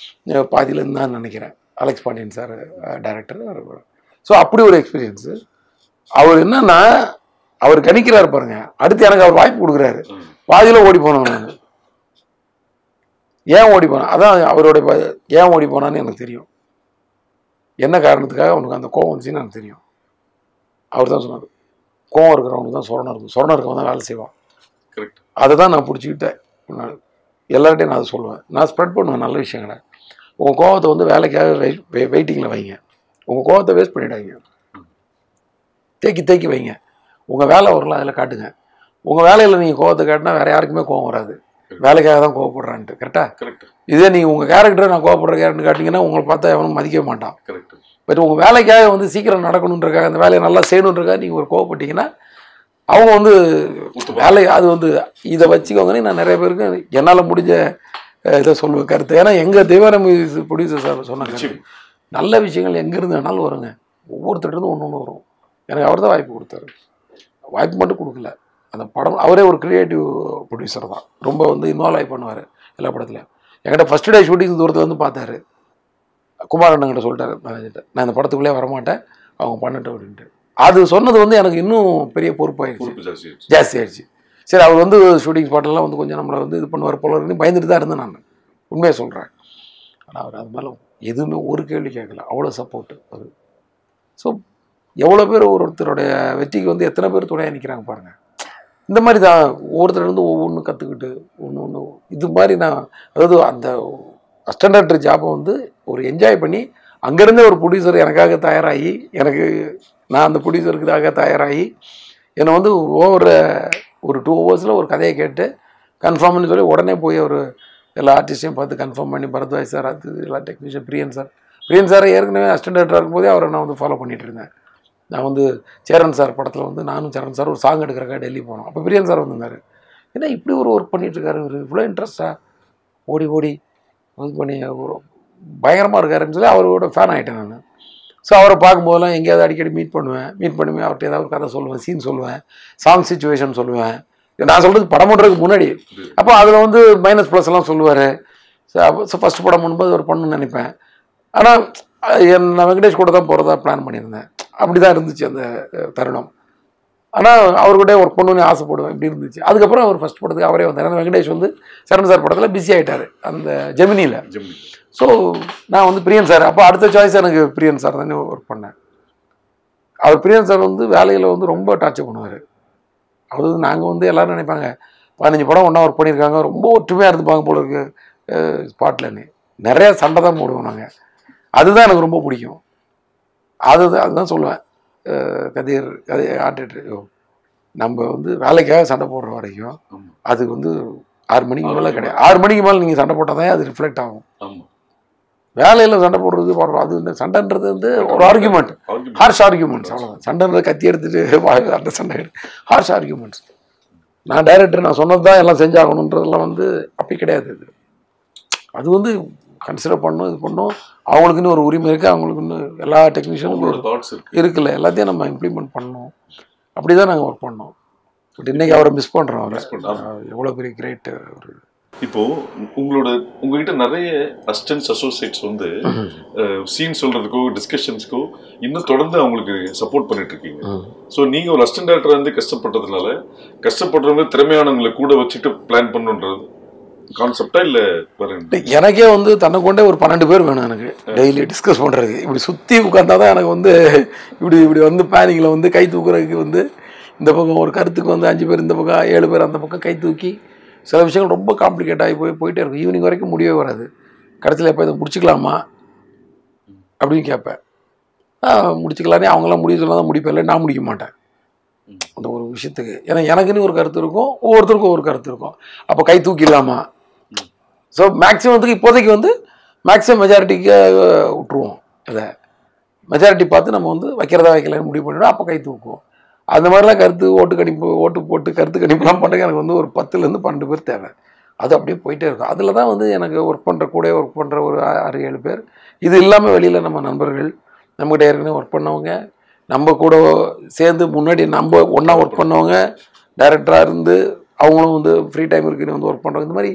பாதியிலேருந்து தான் நினைக்கிறேன். Alex Pandian sir director. So அப்படி ஒரு எக்ஸ்பீரியன்ஸு. அவர் என்னன்னா அவர் கணிக்கிறாரு பாருங்க, அடுத்து எனக்கு அவர் வாய்ப்பு கொடுக்குறாரு. பாதியில் ஓடி போனோம் நான். ஏன் ஓடி போனேன், அதான் அவருடைய ஏன் ஓடி போனான்னு எனக்கு தெரியும். என்ன காரணத்துக்காக அவனுக்கு அந்த கோவம் வந்துச்சுன்னு எனக்கு தெரியும். அவர் தான் சொன்னார், கோவம் இருக்கிறவனுக்கு தான் சொரணம் இருக்கும், சொரணம் இருக்கவன் தான் வேலை செய்வான். அதை தான் நான் பிடிச்சிக்கிட்டேன். எல்லார்ட்டையும் நான் அதை சொல்லுவேன், நான் ஸ்ப்ரெட் பண்ணுவேன் நல்ல விஷயங்களை. உங்கள் கோவத்தை வந்து வேலைக்காக வெயிட்டிங்கில் வைங்க, உங்கள் கோவத்தை வேஸ்ட் பண்ணிடாதீங்க, தேக்கி வைங்க. உங்கள் வேலை வரலாம் அதில் காட்டுங்க. உங்கள் வேலையில் நீங்கள் கோவத்தை காட்டினா வேறு யாருக்குமே கோவம் வராது, வேலைக்காக தான் கோவப்படுறான்ட்டு. கரெக்டாக இதே நீங்கள் உங்கள் கேரக்டரை நான் கோவப்படுற கேரக்டர் காட்டிங்கன்னா உங்களை பார்த்தா எவனும் மதிக்கவே மாட்டான். பட் உங்கள் வேலைக்காக வந்து சீக்கிரம் நடக்கணுன்றக்காக, அந்த வேலையை நல்லா செய்யணுன்றக்காக நீங்கள் ஒரு கோவப்பட்டீங்கன்னா அவங்க வந்து வேலை அது வந்து இதை வச்சுக்கோங்கன்னு நான் நிறைய பேருக்கு என்னால் முடிஞ்ச இதை சொல்லுவேன் கருத்து. ஏன்னா எங்கள் தேவான ப்ரொடியூசர் சார் சொன்னாங்க, நல்ல விஷயங்கள் எங்கேருந்து வேணாலும் வருங்க, ஒவ்வொருத்தருக்கும் ஒன்று வரும். எனக்கு அவர் தான் வாய்ப்பு கொடுத்தாரு. வாய்ப்பு மட்டும் கொடுக்கல, அந்த படம் அவரே ஒரு க்ரியேட்டிவ் ப்ரொடியூசர் தான், ரொம்ப வந்து இன்வால்வ் ஆகி பண்ணுவார் எல்லா படத்துலையும். என்கிட்ட ஃபஸ்ட்டு டே ஷூட்டிங் தூரத்தில் வந்து பார்த்தாரு. குமாரண்ணங்கிட்ட சொல்லிட்டாரு மேனேஜர்கிட்ட, நான் இந்த படத்துக்குள்ளே வரமாட்டேன், அவங்க பண்ணட்டும் அப்படின்ட்டு. அது சொன்னது வந்து எனக்கு இன்னும் பெரிய பொறுப்பாகிடுச்சு, ஜாஸ்தி ஆகிடுச்சு. சரி அவர் வந்து ஷூட்டிங் ஸ்பாட்டெல்லாம் வந்து கொஞ்சம் நம்மளை வந்து இது பண்ணுவார் போல பயந்துட்டு தான் இருந்தேன் நான், உண்மையை சொல்கிறேன். ஆனால் அவர் அது மேலே எதுவுமே ஒரு கேள்வி கேட்கல, அவ்வளோ சப்போர்ட்டு அவர். ஸோ எவ்வளோ பேர் ஒருத்தருடைய வெற்றிக்கு வந்து எத்தனை பேர் துணையாக நிற்கிறாங்க பாருங்கள். இந்த மாதிரி தான் ஒவ்வொருத்தர் வந்து ஒவ்வொன்றும் கற்றுக்கிட்டு ஒன்று இது மாதிரி நான், அதாவது அந்த அசிஸ்டன்ட் டைரக்டர் ஜாபை வந்து ஒரு என்ஜாய் பண்ணி அங்கேருந்தே ஒரு ப்ரொடியூசர் எனக்காக தயாராகி, நான் அந்த ப்ரொடியூசருக்காக தயாராகி என்னை வந்து ஒரு 2 ஹவர்ஸில் ஒரு கதையை கேட்டு கன்ஃபார்ம்னு சொல்லி உடனே போய் ஒரு எல்லா ஆர்டிஸ்டையும் பார்த்து கன்ஃபார்ம் பண்ணி, பரத்வாஜ் சார், அது எல்லா டெக்னீஷியன், பிரியன் சார் ஏற்கனவே அசிஸ்டன்ட் டைரக்டராக இருக்கும்போதே அவரை நான் வந்து ஃபாலோ பண்ணிகிட்டு இருந்தேன். நான் வந்து சேரன் சார் படத்தில் வந்து நானும் சேரன் சார் ஒரு சாங் எடுக்கிறக்காக டெல்லி போனோம். அப்போ பிரியன் சார் வந்திருந்தார். ஏன்னா இப்படி ஒரு ஒர்க் பண்ணிகிட்ருக்காரு இவர், இவ்வளோ இன்ட்ரெஸ்ட்டாக ஓடி இது பண்ணி பயங்கரமாக இருக்காருன்னு சொல்லி அவரோட ஃபேன் ஆகிட்டேன் நான். ஸோ அவரை பார்க்கும்போதெல்லாம் எங்கேயாவது அடிக்கடி மீட் பண்ணுவேன், அவர்கிட்ட ஏதாவது ஒரு கதை சொல்லுவேன், சீன் சொல்லுவேன், சாங் சிச்சுவேஷன் சொல்லுவேன். நான் சொல்கிறது படம் பண்ணுறதுக்கு முன்னாடி. அப்போ அதில் வந்து மைனஸ் ப்ளஸ் எல்லாம் சொல்லுவார். ஸோ ஃபஸ்ட் படம் பண்ணும்போது ஒரு பண்ணணும்னு நினைப்பேன். ஆனால் நான் வெங்கடேஷ் கூட தான் போகிறதா பிளான் பண்ணியிருந்தேன். அப்படி தான் இருந்துச்சு அந்த தருணம். ஆனால் அவர்கிட்ட ஒர்க் பண்ணணுன்னு ஆசைப்படுவேன், இப்படி இருந்துச்சு. அதுக்கப்புறம் அவர் ஃபஸ்ட் படத்துக்கு அவரே வந்தார். ஏன்னா வெங்கடேஷ் வந்து சரண் சார் படத்தில் பிஸி ஆகிட்டார் அந்த ஜெமினியில். ஸோ நான் வந்து பிரியன் சார், அப்போ அடுத்த சாய்ஸ் எனக்கு பிரியன் சார் தானே ஒர்க் பண்ணேன். அவர் பிரியன் சார் வந்து வேலையில் வந்து ரொம்ப டார்ச்சர் பண்ணுவார். அதாவது நாங்கள் வந்து எல்லோரும் நினைப்பாங்க 15 படம் ஒன்றா ஒர்க் பண்ணியிருக்காங்க, ரொம்ப ஒற்றுமையாக இருந்துப்பாங்க போல இருக்கு ஸ்பாட்லன்னு. நிறைய சண்டை தான் போடுவோம் நாங்கள். அதுதான் எனக்கு ரொம்ப பிடிக்கும். அதுதான் சொல்லுவேன், கதை ஆர்டிஸ்ட் நம்ம வந்து வேலைக்காக சண்டை போடுற வரைக்கும் அது வந்து 6 மணிக்கு மேலே கிடையாது. 6 மணிக்கு மேலே நீங்கள் சண்டை போட்டால் தான் அது ரிஃப்ளெக்ட் ஆகும். வேலையில் சண்டை போடுறது அது வந்து சண்டைன்றது வந்து ஒரு ஆர்கியூமெண்ட், ஹார்ஷ் ஆர்கியூமெண்ட்ஸ், அவ்வளோதான். சண்டைன்றது கத்தி எடுத்துட்டு அந்த சண்டை ஹார்ஷ் ஆர்கியூமெண்ட்ஸ். நான் டைரக்டர் நான் சொன்னது தான் எல்லாம் செஞ்சாகணுன்றதெல்லாம் வந்து அப்படி கிடையாது. அது வந்து கன்சிடர் பண்ணணும், இது பண்ணணும். அவங்களுக்குன்னு ஒரு உரிமை இருக்குது, அவங்களுக்குன்னு எல்லா டெக்னீஷியனும் இருக்குல்ல, எல்லாத்தையும் நம்ம இம்ப்ளிமெண்ட் பண்ணணும். அப்படி தான் நாங்கள் ஒர்க் பண்ணோம். பட் இன்றைக்கி அவரை மிஸ் பண்ணுறோம். எவ்வளோ பெரிய கிரேட் ஒரு. இப்போ உங்ககிட்ட நிறைய அசிஸ்டன்ஸ் அசோசியேட்ஸ் வந்து சீன் சொல்றதுக்கோ டிஸ்கஷன்ஸ்க்கோ இன்னும் தொடர்ந்து அவங்களுக்கு சப்போர்ட் பண்ணிட்டு இருக்கீங்க. ஸோ நீங்க ஒரு அசிஸ்டன்ட் டைரக்டர் வந்து கஷ்டப்பட்டதுனால கஷ்டப்படுறவங்க திறமையானவங்களை கூட வச்சுட்டு பிளான் பண்ணுன்றது கான்செப்டா இல்ல? எனக்கே வந்து தன்னை கொண்டே ஒரு 12 பேர் வேணும் எனக்கு டெய்லி டிஸ்கஸ் பண்றதுக்கு. இப்படி சுத்தி உட்கார்ந்தாதான் எனக்கு வந்து இப்படி வந்து பிளானிங்ல வந்து கை தூக்குறதுக்கு வந்து இந்த பக்கம் ஒரு கருத்துக்கு வந்து 5 பேர் இந்த பக்கம் 7 பேர் அந்த பக்கம் கை தூக்கி சில விஷயங்கள் ரொம்ப காம்ப்ளிகேட் ஆகி போயிட்டே இருக்கும். ஈவினிங் வரைக்கும் முடியவே வராது. கடைசியில் எப்போ இதை முடிச்சுக்கலாமா அப்படின்னு கேட்பேன். முடிச்சுக்கலானே அவங்களாம் முடிவு சொன்னால் தான் முடிப்பேன், இல்லை நான் முடிக்க மாட்டேன் அந்த ஒரு விஷயத்துக்கு. ஏன்னா எனக்குன்னு ஒரு கருத்து இருக்கும், ஒவ்வொருத்தருக்கும் ஒரு கருத்து இருக்கும். அப்போ கை தூக்கிடலாமா? ஸோ மேக்ஸிமத்துக்கு இப்போதைக்கு வந்து மேக்ஸிமம் மெஜாரிட்டிக்கு விட்டுருவோம். அதை மெஜாரிட்டி பார்த்து நம்ம வந்து வைக்கிறதா வைக்கலன்னு முடிவு பண்ணிவிடும். அப்போ கை தூக்குவோம். அந்த மாதிரிலாம் கருத்து ஓட்டு போட்டு கருத்து கணிப்புலாம் பண்ணுறதுக்கு எனக்கு வந்து ஒரு 10லேருந்து 12 பேர் தேவை. அது அப்படியே போயிட்டே இருக்கும். அதில் தான் வந்து எனக்கு ஒர்க் பண்ணுற ஒரு 6-7 பேர். இது இல்லாமல் வெளியில் நம்ம நண்பர்கள், நம்மகிட்ட ஏற்கனவே ஒர்க் பண்ணவங்க, நம்ம கூட சேர்ந்து முன்னாடி நம்ம ஒன்றா ஒர்க் பண்ணவங்க, டைரக்டராக இருந்து அவங்களும் வந்து ஃப்ரீ டைம் இருக்குன்னு வந்து ஒர்க் பண்ணுறோம். இந்த மாதிரி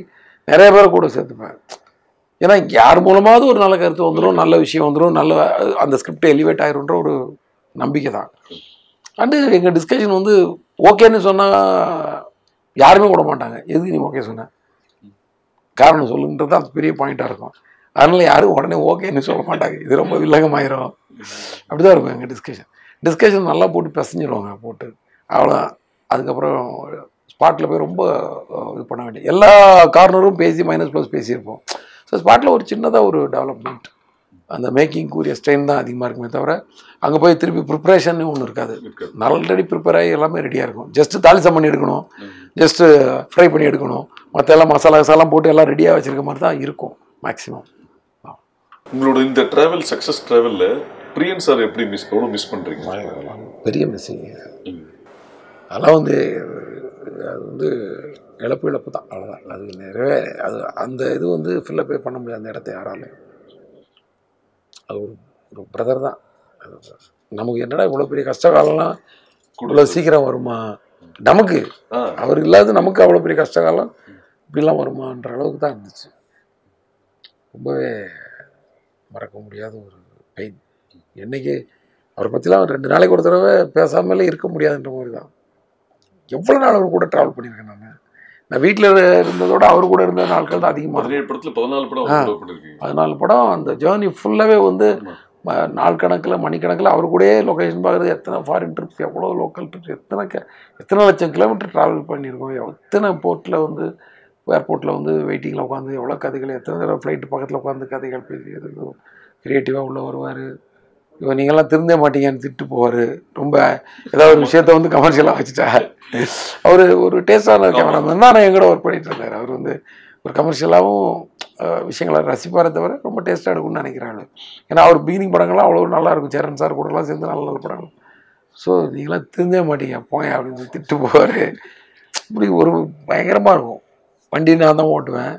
நிறைய பேரை கூட சேர்த்துப்பேன். ஏன்னா யார் மூலமாவது ஒரு நல்ல கருத்து வந்துடும், நல்ல விஷயம் வந்துடும், நல்ல அந்த ஸ்கிரிப்ட் எலிவேட் ஆயிருன்ற ஒரு நம்பிக்கை தான். அண்டு எங்கள் டிஸ்கஷன் வந்து ஓகேன்னு சொன்னால் யாருமே விட மாட்டாங்க. எதுக்கு நீ ஓகே சொன்ன, காரணம் சொல்லுன்றது தான் பெரிய பாயிண்ட்டாக இருக்கும். அதனால் யாரும் உடனே ஓகேன்னு சொல்ல மாட்டாங்க. இது ரொம்ப வில்லங்கமாயிரும். அப்படி தான் இருக்கும் எங்கள் டிஸ்கஷன் நல்லா போட்டு பிசைஞ்சிருவாங்க போட்டு, அவ்வளோதான். அதுக்கப்புறம் ஸ்பாட்டில் போய் ரொம்ப இது பண்ண வேண்டிய எல்லா கார்னரும் பேசி மைனஸ் ப்ளஸ் பேசியிருப்போம். ஸோ ஸ்பாட்டில் ஒரு சின்னதாக ஒரு டெவலப்மெண்ட், அந்த மேக்கிங்குரிய ஸ்ட்ரெயின் தான் அதிகமாக இருக்குமே தவிர அங்கே போய் திருப்பி ப்ரிப்பரேஷன் ஒன்று இருக்காது. ஆல்ரெடி ப்ரிப்பேர் ஆகி எல்லாமே ரெடியாக இருக்கும். ஜஸ்ட்டு தாளிசம் பண்ணி எடுக்கணும், ஜஸ்ட்டு ஃப்ரை பண்ணி எடுக்கணும், மற்ற எல்லாம் மசாலாஸெல்லாம் போட்டு எல்லாம் ரெடியாக வச்சுருக்க மாதிரி தான் இருக்கும் மேக்ஸிமம். உங்களோட இந்த ட்ராவல் சக்ஸஸ் ட்ராவலில் பிரியன் சார் எப்படி மிஸ் பண்ணுறீங்க? பெரிய மிஸ்ஸிங். அதெல்லாம் வந்து அது வந்து இழப்பு தான், அவ்வளோதான். அது நிறைவே அது அந்த இது வந்து ஃபில்லப்பே பண்ண முடியாது அந்த இடத்த யாராலையும். அது ஒரு பிரதர் தான். நமக்கு என்னடா இவ்வளோ பெரிய கஷ்ட காலம்லாம் இவ்வளோ சீக்கிரம் வருமா, நமக்கு அவர் இல்லாத நமக்கு அவ்வளோ பெரிய கஷ்ட காலம் இப்படிலாம் வருமான்ற அளவுக்கு தான் இருந்துச்சு. ரொம்பவே மறக்க முடியாத ஒரு பெயின். என்னைக்கு அவரை பற்றிலாம் 2 நாளைக்கு ஒரு தடவை பேசாமலே இருக்க முடியாதுன்ற மாதிரி தான். எவ்வளோ நாள் அவர் கூட ட்ராவல் பண்ணியிருக்கேன் நான் வீட்டில் இருந்ததோட அவர் கூட இருந்த நாட்கள் தான் அதிகமாக. 17 படத்தில் 14 படம் 14 படம். அந்த ஜேர்னி ஃபுல்லாகவே வந்து நாள் கணக்கில் மணிக்கணக்கில் அவர் கூடயே லொக்கேஷன் பார்க்குறது. எத்தனை ஃபாரின் ட்ரிப்ஸ், எவ்வளோ லோக்கல் ட்ரிப்ஸ், எத்தனை லட்சம் கிலோமீட்டர் ட்ராவல் பண்ணியிருக்கோம். எத்தனை போர்ட்டில் வந்து ஏர்போர்ட்டில் வந்து வெயிட்டிங்கில் உட்காந்து எவ்வளோ கதைகள், எத்தனை தடவை ஃப்ளைட்டு பக்கத்தில் உட்காந்து கதைகள் பேசி க்ரியேட்டிவாக உள்ள வருவார். இவன் நீங்கள்லாம் திருந்தே மாட்டீங்கன்னு திட்டு போவார். ரொம்ப ஏதாவது ஒரு விஷயத்த வந்து கமர்ஷியலாக வச்சுட்டா. அவர் ஒரு டேஸ்டான கேமராமேன் தான். நான் எங்கூட ஒர்க் பண்ணிட்டு இருந்தார். அவர் வந்து ஒரு கமர்ஷியலாகவும் விஷயங்களை ரசிப்பாரை தவிர ரொம்ப டேஸ்ட்டாக எடுக்கும்னு நினைக்கிறாங்க. ஏன்னா அவர் பிகினிங் படங்கள்லாம் அவ்வளோ நல்லாயிருக்கும். சேரன் சார் கூடலாம் சேர்ந்து நல்ல நல்ல படங்கள். ஸோ நீங்களாம் திருந்தே மாட்டீங்க போய் அப்படின்னு சொல்லி திட்டு போவார். இப்படி ஒரு பயங்கரமாக இருக்கும். வண்டி நான் தான் ஓட்டுவேன்.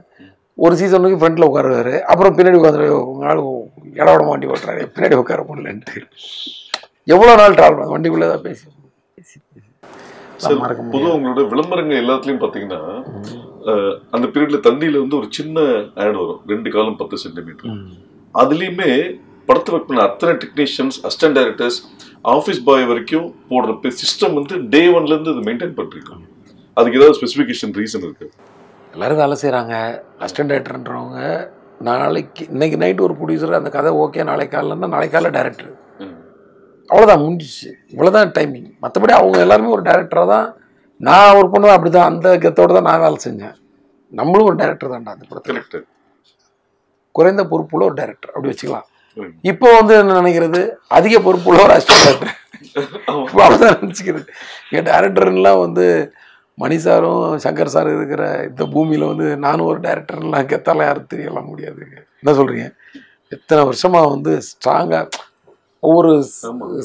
ஒரு சீசனுக்கு ஃப்ரண்ட்டில் உட்காருவார். அப்புறம் பின்னாடி உட்காந்து உங்களால் இட விட வண்டி ஓட்டுறாரு, பின்னாடி உட்கார முடியலன்ட்டு எவ்வளோ நாள் ட்ராவல் வண்டிக்குள்ளே தான் பேசி பொதுவாக உங்களோட விளம்பரங்கள் எல்லாத்துலேயும் பார்த்தீங்கன்னா அந்த பீரியட்ல தண்ணியில் வந்து ஒரு சின்ன ஆட் வரும், 2 காலம் 10 சென்டிமீட்டர். அதுலேயுமே படத்தை ஒர்க் பண்ண அத்தனை technicians, assistant directors, office boy வரைக்கும் போடுற சிஸ்டம் வந்து டே 1லேருந்து இது மெயின்டைன் பண்ணிருக்கோம். அதுக்கு ஏதாவது ஸ்பெசிஃபிகேஷன் ரீசன் இருக்கு? எல்லோரும் வேலை செய்கிறாங்க. அசிஸ்டன்ட் டைரக்டர்ன்றவங்க நாளைக்கு இன்னைக்கு நைட்டு ஒரு ப்ரொடியூசர் அந்த கதை ஓகே, நாளைக்கு காலைலன்னா நாளைக்கு காலைல டைரக்டர், அவ்வளோதான் முடிஞ்சிச்சு. இவ்வளோதான் டைமிங். மற்றபடி அவங்க எல்லாருமே ஒரு டைரக்டராக தான். நான் ஒர்க் பண்ணுவேன் அப்படி தான். அந்த கத்தோடு தான் நான் வேலை செஞ்சேன். நம்மளும் ஒரு டைரக்டர் தான்டா அந்த படத்தில். குறைந்த பொறுப்புள்ள ஒரு டைரக்டர் அப்படி வச்சுக்கலாம். இப்போ வந்து என்ன நினைக்கிறது, அதிக பொறுப்புள்ள ஒரு அசிஸ்டன்ட் டைரக்டர் அவ்வளோதான் நினச்சிக்கிறது. என் டைரக்டர்லாம் வந்து மணி சாரும் சங்கர் சார் இருக்கிற இந்த பூமியில் வந்து நானும் ஒரு டைரக்டர்லாம் கெத்தால யாரும் தெரியலாம் முடியாதுங்க. என்ன சொல்கிறீங்க? எத்தனை வருஷமாக வந்து ஸ்ட்ராங்காக ஒவ்வொரு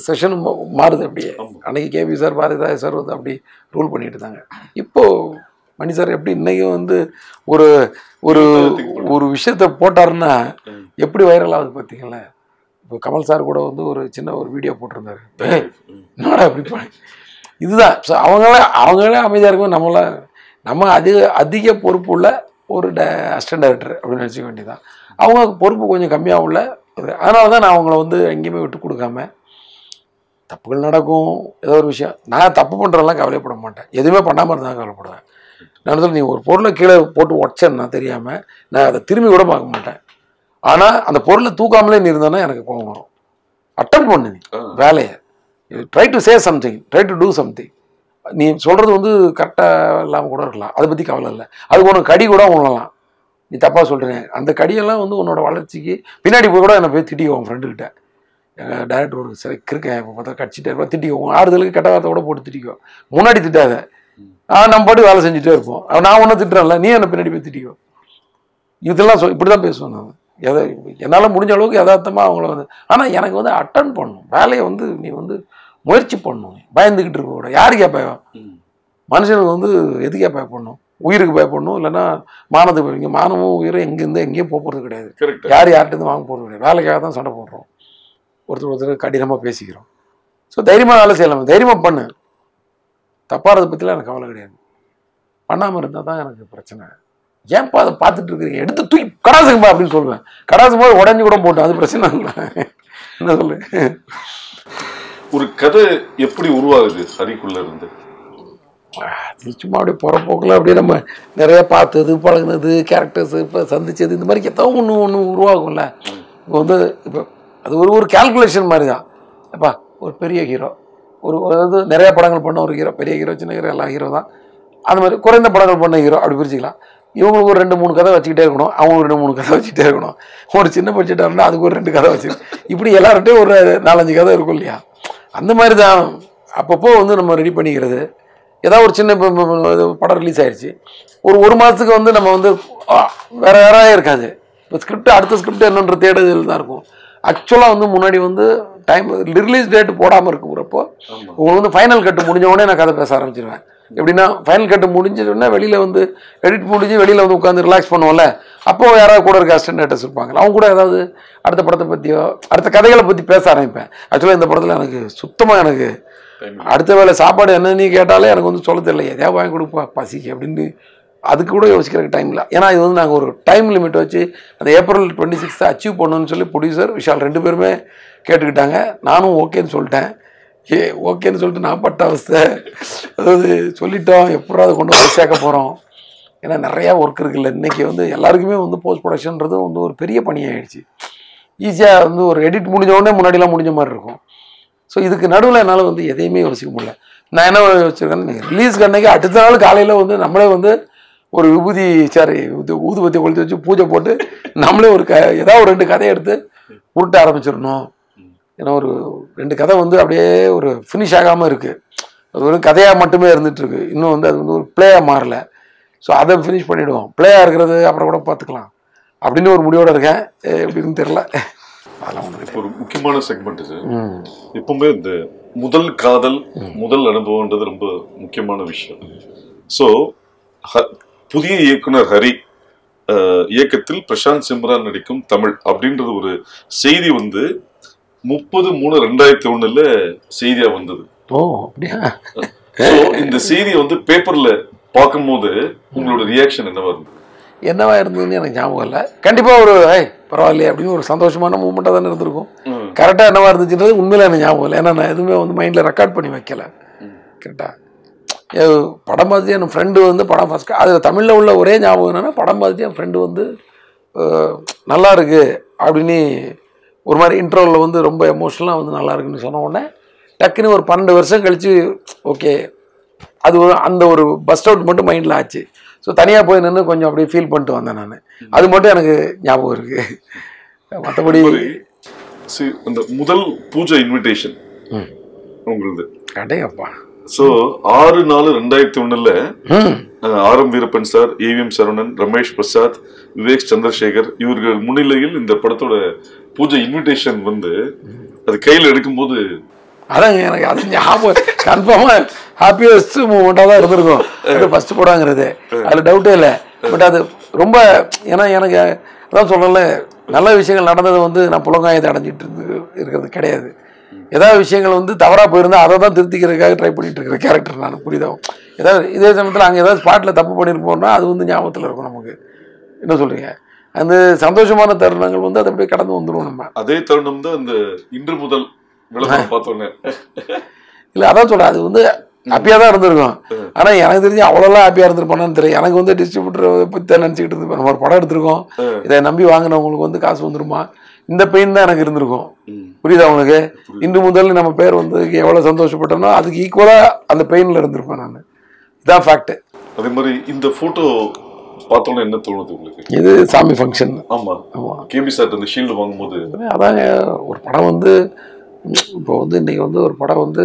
செஷனும் மாறுது. அப்படியே அன்னைக்கு கேபி சார், பாரதிராஜ் சார் வந்து அப்படி ரூல் பண்ணிட்டு இருந்தாங்க. இப்போது மணி சார் எப்படி இன்றைக்கும் வந்து ஒரு ஒரு ஒரு விஷயத்த போட்டாருன்னா எப்படி வைரல் ஆகுது பார்த்தீங்களா? இப்போ கமல் சார் கூட வந்து ஒரு சின்ன ஒரு வீடியோ போட்டிருந்தாரு. என்னடா எப்படி இதுதான். ஸோ அவங்களே அமைதியாக இருக்கும். நம்ம அதிக பொறுப்பு உள்ள ஒரு அசிஸ்டன்ட் டைரக்டர் அப்படின்னு நினச்சிக்க வேண்டியதான். அவங்க பொறுப்பு கொஞ்சம் கம்மியாக உள்ள. அதனால தான் நான் அவங்கள வந்து எங்கேயுமே விட்டு கொடுக்காம, தப்புகள் நடக்கும் ஏதோ ஒரு விஷயம், நான் தப்பு பண்ணுறதெல்லாம் கவலைப்பட மாட்டேன். எதுவுமே பண்ணாமல் இருந்தால் கவலைப்படுவேன். நான் நீ ஒரு பொருளை கீழே போட்டு உடச்சேன்னா தெரியாமல் நான் அதை திரும்பி கூட பார்க்க மாட்டேன். ஆனால் அந்த பொருளை தூக்காமலே நீ இருந்தானா எனக்கு கோபம் வரும். அட்டம் பண்ணு நீ வேலையை. Try to say something, try to do something. நீ சொல்கிறது வந்து கரெக்டாக இல்லாமல் கூட இருக்கலாம், அதை பற்றி கவலை இல்லை. அதுக்கு ஒன்று கடி கூட உணரலாம். நீ தப்பாக சொல்கிறேன், அந்த கடியெல்லாம் வந்து உன்னோட வளர்ச்சிக்கு பின்னாடி போய் கூட என்னை போய் திட்டிக்குவோம். ஃப்ரெண்டுக்கிட்ட எங்கள் டேரக்டர் ஒரு சரி இருக்கேன், இப்போ பார்த்தா கடிச்சிட்டே இருப்பா, திட்டிக்குவோம். ஆறுதலுக்கு கெட்ட வார்த்தை கூட போட்டு திட்டிக்குவோம். முன்னாடி திட்டாத, நம்ம பாட்டு வேலை செஞ்சுட்டே இருப்போம். நான் ஒன்றும் திட்டுறேன்ல, நீ என்னை பின்னாடி போய் திட்டிக்குவோம். இதெல்லாம் இப்படி தான் பேசுவேன் நான். என்னால் முடிஞ்ச அளவுக்கு யதார்த்தமாக அவங்கள வந்து. ஆனால் எனக்கு வந்து அட்டன் பண்ணணும் வேலையை. வந்து நீ வந்து முயற்சி பண்ணணும், பயந்துக்கிட்டு இருக்க கூட. யாருக்கே பயம்? மனுஷனுக்கு வந்து எதுக்கே பயப்படணும்? உயிருக்கு பயப்படணும், இல்லைன்னா மானத்துக்கு பயப்பீங்க. மானமும் உயிரும் எங்கேருந்து எங்கேயும் போகிறது கிடையாது. யார்கிட்டருந்து வாங்க போகிறது கிடையாது. வேலைக்காக தான் சண்டை போடுறோம், ஒருத்தர் கடினமாக பேசிக்கிறோம். ஸோ தைரியமாக வேலை செய்யலாம், தைரியமாக பண்ணு. தப்பாகிறத பற்றிலாம் எனக்கு கவலை கிடையாது. பண்ணாமல் இருந்தால் தான் எனக்கு பிரச்சனை. ஏன்ப்பா அதை பார்த்துட்டு இருக்கிறீங்க, எடுத்து தூக்கி கடாசுங்கப்பா அப்படின்னு சொல்லுவேன். கடாசும் போது உடஞ்சி கூட போட்டோம், அது பிரச்சனை இல்லை. என்ன சொல்லு? ஒரு கதை எப்படி உருவாகுது ஹரிக்குள்ள இருந்து? சும்மா அப்படியே போகிற போக்கில் அப்படியே நம்ம நிறைய பார்த்தது, பழகுனது, கேரக்டர்ஸு, இப்போ சந்திச்சது, இந்த மாதிரி ஏதோ ஒன்று உருவாகும்ல. இப்போ வந்து இப்போ அது ஒரு கேல்குலேஷன் மாதிரி தான். அப்பா ஒரு பெரிய ஹீரோ, அதாவது நிறைய படங்கள் பண்ண ஒரு ஹீரோ, பெரிய ஹீரோ சின்ன ஹீரோ எல்லா ஹீரோ தான். அந்த மாதிரி குறைந்த படங்கள் பண்ண ஹீரோ அப்படி பிரிச்சுக்கலாம். இவங்களுக்கு ஒரு 2-3 கதை வச்சுக்கிட்டே இருக்கணும், அவங்களுக்கு 2-3 கதை வச்சுக்கிட்டே இருக்கணும். ஒரு சின்ன பட்ஜெட்டாக இருந்தால் அதுக்கு ஒரு 2 கதை வச்சு, இப்படி எல்லார்ட்டையும் ஒரு 4-5 கதை இருக்கும் இல்லையா? அந்த மாதிரி தான் அப்பப்போ வந்து நம்ம ரெடி பண்ணிக்கிறது. ஏதாவது ஒரு சின்ன படம் ரிலீஸ் ஆயிடுச்சு, ஒரு மாதத்துக்கு வந்து நம்ம வந்து வேற இருக்காது. இப்போ ஸ்கிரிப்ட், அடுத்த ஸ்கிரிப்ட் என்னன்ற தேடுதல் தான் இருக்கும். ஆக்சுவலாக வந்து முன்னாடி வந்து டைம் ரிலீஸ் டேட்டு போடாமல் இருக்கிறப்போ உங்களுக்கு வந்து ஃபைனல் கட்டு முடிஞ்ச உடனே நான் கதை பேச ஆரம்பிச்சிருவேன். எப்படின்னா ஃபைனல் கட்டு முடிஞ்சதுன்னா வெளியில் வந்து எடிட் முடிஞ்சு வெளியில் வந்து உட்காந்து ரிலாக்ஸ் பண்ணுவோம்ல, அப்போது யாராவது கூட இருக்க அசிஸ்டன்ட் டைரக்டர்ஸ் இருப்பாங்க. அவங்க கூட ஏதாவது அடுத்த படத்தை பற்றியோ அடுத்த கதைகளை பற்றி பேச ஆரம்பிப்பேன். ஆக்சுவலாக இந்த படத்தில் எனக்கு சுத்தமாக எனக்கு அடுத்த வேலை சாப்பாடு என்னன்னு கேட்டாலே எனக்கு வந்து சொல்ல தெரியல, எதையா வாங்கி கொடுப்பா பசிக்கு அப்படின்னு அதுக்கு கூட யோசிக்கிறதுக்கு டைம் இல்லை. ஏன்னா இது வந்து நாங்கள் ஒரு டைம் லிமிட் வச்சு அந்த April 26 அச்சீவ் பண்ணணும்னு சொல்லி ப்ரொடியூசர் விஷால் 2 பேருமே கேட்டுக்கிட்டாங்க. நானும் ஓகேன்னு சொல்லிட்டேன். ஓகேன்னு சொல்லிட்டு நான் பட்ட அவஸ்தை. அதாவது சொல்லிட்டோம், எப்படா அதை கொண்டு போய் சேர்க்க போகிறோம். ஏன்னா நிறையா ஒர்க் இருக்குல்ல. இன்றைக்கி வந்து எல்லாருக்குமே வந்து போஸ்ட் ப்ரொடக்ஷன்றது வந்து ஒரு பெரிய பணியாகிடுச்சு. ஈஸியாக வந்து ஒரு எடிட் முடிஞ்ச உடனே முன்னாடிலாம் முடிஞ்ச மாதிரி இருக்கும். ஸோ இதுக்கு நடுவில் என்னால் வந்து எதையுமே யோசிக்க முடியல. நான் என்ன வச்சுருக்கேன்னு, ரிலீஸ்க்கு அன்றைக்கி அடுத்த நாள் காலையில் வந்து நம்மளே வந்து ஒரு விபூதி ஊதுபத்தி கொளுத்தி வச்சு பூஜை போட்டு நம்மளே ஒரு ஏதாவது ஒரு 2 கதையை எடுத்து உருட்ட ஆரம்பிச்சிடணும். ஏன்னா ஒரு 2 கதை வந்து அப்படியே ஒரு ஃபினிஷ் ஆகாமல் இருக்குது. அது ஒரு கதையாக மட்டுமே இருந்துகிட்ருக்கு. இன்னும் வந்து அது வந்து ஒரு பிளேயாக மாறல. ஸோ அதை ஃபினிஷ் பண்ணிவிடுவோம். பிளேயாக இருக்கிறது அப்புறம் கூட பார்த்துக்கலாம் அப்படின்னு ஒரு முடிவோடு இருக்கேன். எப்படின்னு தெரில. அதெல்லாம் ஒன்று இப்போ ஒரு முக்கியமான செக்மெண்ட் சார். எப்பவுமே இந்த முதல் காதல் முதல் அனுபவம்ன்றது ரொம்ப முக்கியமான விஷயம். ஸோ புதிய இயக்குனர் ஹரி இயக்கத்தில் பிரசாந்த் சிம்ரான் நடிக்கும் தமிழ் அப்படின்றது ஒரு செய்தி வந்து 30/3/2001 செய்தியா வந்தது. ஓ அப்படியா? இந்த செய்தியை வந்து பேப்பர்ல பார்க்கும்போது உங்களோட ரியாக்ஷன் என்னவா இருந்ததுன்னு எனக்கு ஞாபகம் இல்லை. கண்டிப்பா ஒரு பரவாயில்லையே அப்படின்னு ஒரு சந்தோஷமான மூமெண்ட்டாக தானே இருந்திருக்கும். கரெக்டாக என்னவா இருந்துச்சுன்றது உண்மையில எனக்கு ஞாபகம் இல்லை. ஏன்னா நான் எதுவுமே வந்து மைண்டில் ரெக்கார்ட் பண்ணி வைக்கல. கரெக்டாக படம் பார்த்துட்டு என் ஃப்ரெண்டு வந்து படம் ஃபஸ்ட் அது தமிழில் உள்ள ஒரே ஞாபகம் என்னென்னா, படம் பார்த்துட்டு என் ஃப்ரெண்டு வந்து நல்லா இருக்கு அப்படின்னு ஒரு மாதிரி இன்டர்வலில் வந்து ரொம்ப எமோஷனலாக வந்து நல்லா இருக்குன்னு சொன்ன உடனே டக்குன்னு ஒரு 12 வருஷம் கழித்து ஓகே அது அந்த ஒரு பஸ்ட் அவுட் மட்டும் மைண்டில் ஆச்சு. ஸோ தனியாக போய் நின்று கொஞ்சம் அப்படியே ஃபீல் பண்ணிட்டு வந்தேன் நான். அது மட்டும் எனக்கு ஞாபகம் இருக்குது. மற்றபடி அந்த முதல் பூஜை இன்விடேஷன் உங்களுக்கு கடையப்பா. ஸோ 6/4/2001 ஆரம் வீரப்பன் சார், ஏவிஎம் சரவணன், ரமேஷ் பிரசாத், விவேக் சந்திரசேகர் இவர்கள் முன்னிலையில் இந்த படத்தோட பூஜை இன்விடேஷன் வந்து அது கையில் எடுக்கும்போது அதாங்க எனக்கு அது ஞாபகம் கன்ஃபார்மாக ஹாப்பியஸ்ட் மூமெண்ட்டாக தான் இருந்திருக்கும். அது ஃபஸ்ட்டு படங்கிறது அதில் டவுட்டே இல்லை. பட் அது ரொம்ப ஏன்னா எனக்கு அதான் சொல்லல, நல்ல விஷயங்கள் நடந்தது வந்து நான் புலங்காயத்தை அடைஞ்சிட்டு இருக்கிறது கிடையாது. ஏதாவது விஷயங்கள் வந்து தவறாக போயிருந்தால் அதை தான் திருத்திக்கிறதுக்காக ட்ரை பண்ணிட்டு இருக்கிற கேரக்டர் நான். புரியுதா? ஏதாவது இதே சமயத்தில் அங்கே ஏதாவது ஸ்பாட்டில் தப்பு பண்ணியிருப்போம்னா அது வந்து ஞாபகத்தில் இருக்கும் நமக்கு. என்ன சொல்கிறீங்க? அந்த சந்தோஷமான தருணங்கள் வந்து அதை அப்படியே கடந்து வந்துடும். நம்ம அதே தருணம் தான் இந்த இன்று முதல் பார்த்தோன்னே இல்லை அதான் சொல்கிறேன், அது வந்து ஹாப்பியாக தான் இருந்திருக்கும். ஆனால் எனக்கு தெரிஞ்சு அவ்வளோலாம் ஹாப்பியாக இருந்திருப்பானு தெரியும். எனக்கு வந்து டிஸ்ட்ரிபியூட்டரை பற்றி தான் நினச்சிக்கிட்டு இருந்திருப்பேன். நம்ம ஒரு படம் எடுத்திருக்கோம், இதை நம்பி வாங்கினவங்களுக்கு வந்து காசு வந்துருமா, இந்த பெயின் தான் எனக்கு இருந்திருக்கும். புரியுதா உங்களுக்கு? இன்று முதல் நம்ம பேர் வந்து எவ்வளோ சந்தோஷப்பட்டோம்னா அதுக்கு ஈக்குவலாக அந்த பெயினில் இருந்திருப்பேன் நான். இதான் ஃபேக்ட். அதே மாதிரி இந்த ஃபோட்டோ பார்த்தோன்னே என்ன தோணுது உங்களுக்கு? இது சாமி ஃபங்க்ஷன். ஆமாம் ஆமாம். கேபி சார் அந்த ஷீல்டு வாங்கும்போது அதாங்க ஒரு படம் வந்து இப்போ வந்து இன்றைக்கி வந்து ஒரு படம் வந்து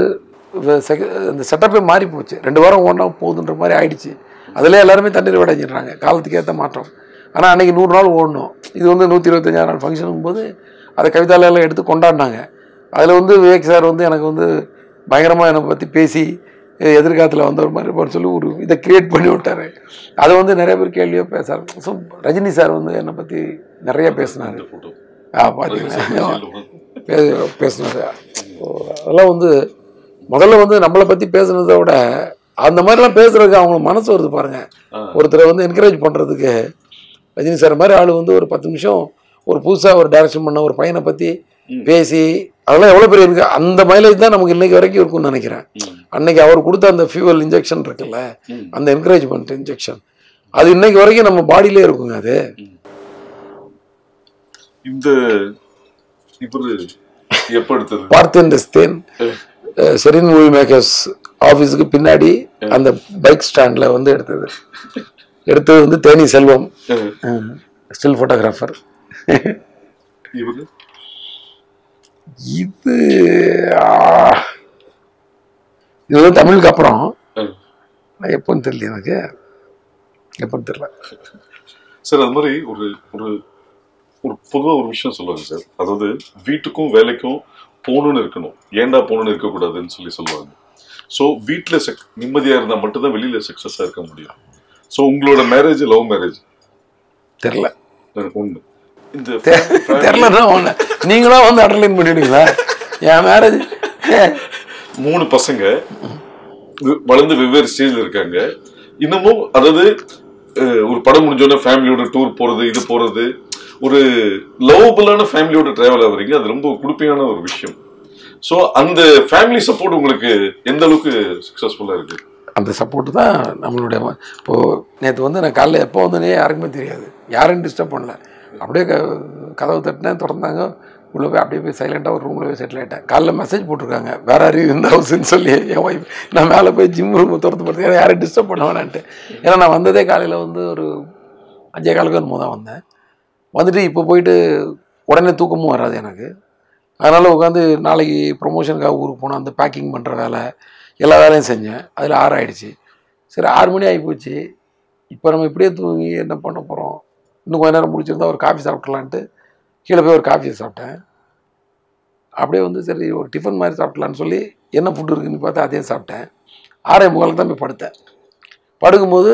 இந்த செட்டப்பே மாறி போச்சு. 2 வாரம் ஓடினா போகுதுன்ற மாதிரி ஆயிடுச்சு. அதில் எல்லாருமே தண்ணீர் அடைஞ்சிடுறாங்க, காலத்துக்கு ஏற்ற மாற்றம். ஆனால் அன்றைக்கி 100 நாள் ஓடணும். இது வந்து 125 நாள் ஃபங்க்ஷனும் போது அதை கவிதாலெல்லாம் எடுத்து கொண்டாடினாங்க. அதில் வந்து விவேக் சார் வந்து எனக்கு வந்து பயங்கரமாக என்னை பற்றி பேசி எதிர்காலத்தில் வந்த ஒரு மாதிரி சொல்லி ஒரு இதை கிரியேட் பண்ணி விட்டார். அதை வந்து நிறைய பேர் கேள்வியாக பேசுகிறாங்க. ஸோ ரஜினி சார் வந்து என்னை பற்றி நிறைய பேசினார். பார்த்தீங்கன்னா பேசினார். அதெல்லாம் வந்து முதல்ல வந்து நம்மளை பற்றி பேசுனதை விட அந்த மாதிரிலாம் பேசுறதுக்கு அவங்க மனசு வருது பாருங்க. ஒருத்தரை வந்து என்கரேஜ் பண்ணுறதுக்கு ரஜினி சார் மாதிரி ஆள் வந்து ஒரு 10 நிமிஷம் ஒரு புதுசாக ஒரு டைரக்ஷன் பண்ண ஒரு பையனை பற்றி பேசி அதெல்லாம் எவ்வளோ பெரிய இருக்கு. அந்த மைலேஜ் தான் நமக்கு இன்னைக்கு வரைக்கும் இருக்கும்னு நினைக்கிறேன். அன்னைக்கு அவர் கொடுத்த அந்த ஃபியூவல் இன்ஜெக்ஷன் இருக்குல்ல, அந்த என்கரேஜ்மெண்ட் இன்ஜெக்ஷன், அது இன்னைக்கு வரைக்கும் நம்ம பாடியிலே இருக்குங்க. அது இந்த பார்த்தேன் செரின் மூவி மேக்கர்ஸ் ஆஃபீஸுக்கு பின்னாடி அந்த பைக் ஸ்டாண்டில் வந்து எடுத்தது வந்து தேனி செல்வம், ஸ்டில் ஃபோட்டோகிராஃபர். இது வந்து தமிழுக்கு அப்புறம் எப்போன்னு தெரியல எனக்கு, எப்போன்னு தெரியல சார். அது மாதிரி ஒரு ஒரு ஒரு பொதுவாக ஒரு விஷயம் சொல்லுவாங்க சார், அதாவது வீட்டுக்கும் வேலைக்கும் போகணுன்னு இருக்கணும், ஏண்டா போகணுன்னு இருக்கக்கூடாதுன்னு சொல்லுவாங்க. ஸோ வீட்டில் நிம்மதியாக இருந்தால் மட்டும்தான் வெளியில் சக்ஸஸாக இருக்க முடியும். ஸோ உங்களோட மேரேஜ் லவ் மேரேஜ் தெரில ஒன்று இந்த தெரிலன்னா ஒன்று நீங்களும் வந்து அண்டர்லைன் பண்ணிடுங்களா? என் மேரேஜ் 3 பசங்க வளர்ந்து வெவ்வேறு ஸ்டேஜில் இருக்காங்க. இன்னமும் அதாவது ஒரு படம் முடிஞ்சோடனே ஃபேமிலியோட டூர் போகிறது, இது போகிறது, ஒரு லவ்வபிளான ஃபேமிலியோட ட்ராவல் ஆகுறீங்க. அது ரொம்ப குடுப்பையான ஒரு விஷயம். ஸோ அந்த ஃபேமிலி சப்போர்ட் உங்களுக்கு எந்த அளவுக்கு சக்ஸஸ்ஃபுல்லாக இருக்கு? அந்த சப்போர்ட் தான் நம்மளுடைய இப்போது நேற்று வந்து நான் காலைல எப்போ வந்தேனே யாருக்குமே தெரியாது, யாரும் டிஸ்டர்ப் பண்ணல. அப்படியே கதவு தட்டினேன், திறந்தாங்க, உள்ளே போய் அப்படியே போய் சைலண்டாக ஒரு ரூமில் போய் செட்டில் ஆகிட்டேன். காலைல மெசேஜ் போட்டிருக்காங்க வேறு யாரும் இந்த ஹவுஸ்ன்னு சொல்லி என் ஒய்ஃப். நான் மேலே போய் ஜிம் ரூம் திறந்து படுத்து யாரும் டிஸ்டர்ப் பண்ண வேணான்ட்டு. ஏன்னா நான் வந்ததே காலையில் வந்து ஒரு 5:15 என்னமோ தான் வந்தேன். வந்துட்டு இப்போ போயிட்டு உடனே தூக்கமும் வராது எனக்கு. அதனால் உட்காந்து நாளைக்கு ப்ரொமோஷனுக்காக ஊருக்கு போனால் அந்த பேக்கிங் பண்ணுற வேலை எல்லா வேலையும் செஞ்சேன். அதில் 6 ஆகிடுச்சு. சரி 6 மணி ஆகி போச்சு, இப்போ நம்ம இப்படியே தூங்கி என்ன பண்ண போகிறோம், இன்னும் கொஞ்ச நேரம் முடிச்சிருந்தா ஒரு காஃபி சாப்பிட்லான்ட்டு கீழே போய் ஒரு காஃபியை சாப்பிட்டேன். அப்படியே வந்து சரி ஒரு டிஃபன் மாதிரி சாப்பிட்லான்னு சொல்லி என்ன ஃபுட்டு இருக்குதுன்னு பார்த்தா அதையும் சாப்பிட்டேன். 6:45 தான் போய் படுத்தேன். படுக்கும்போது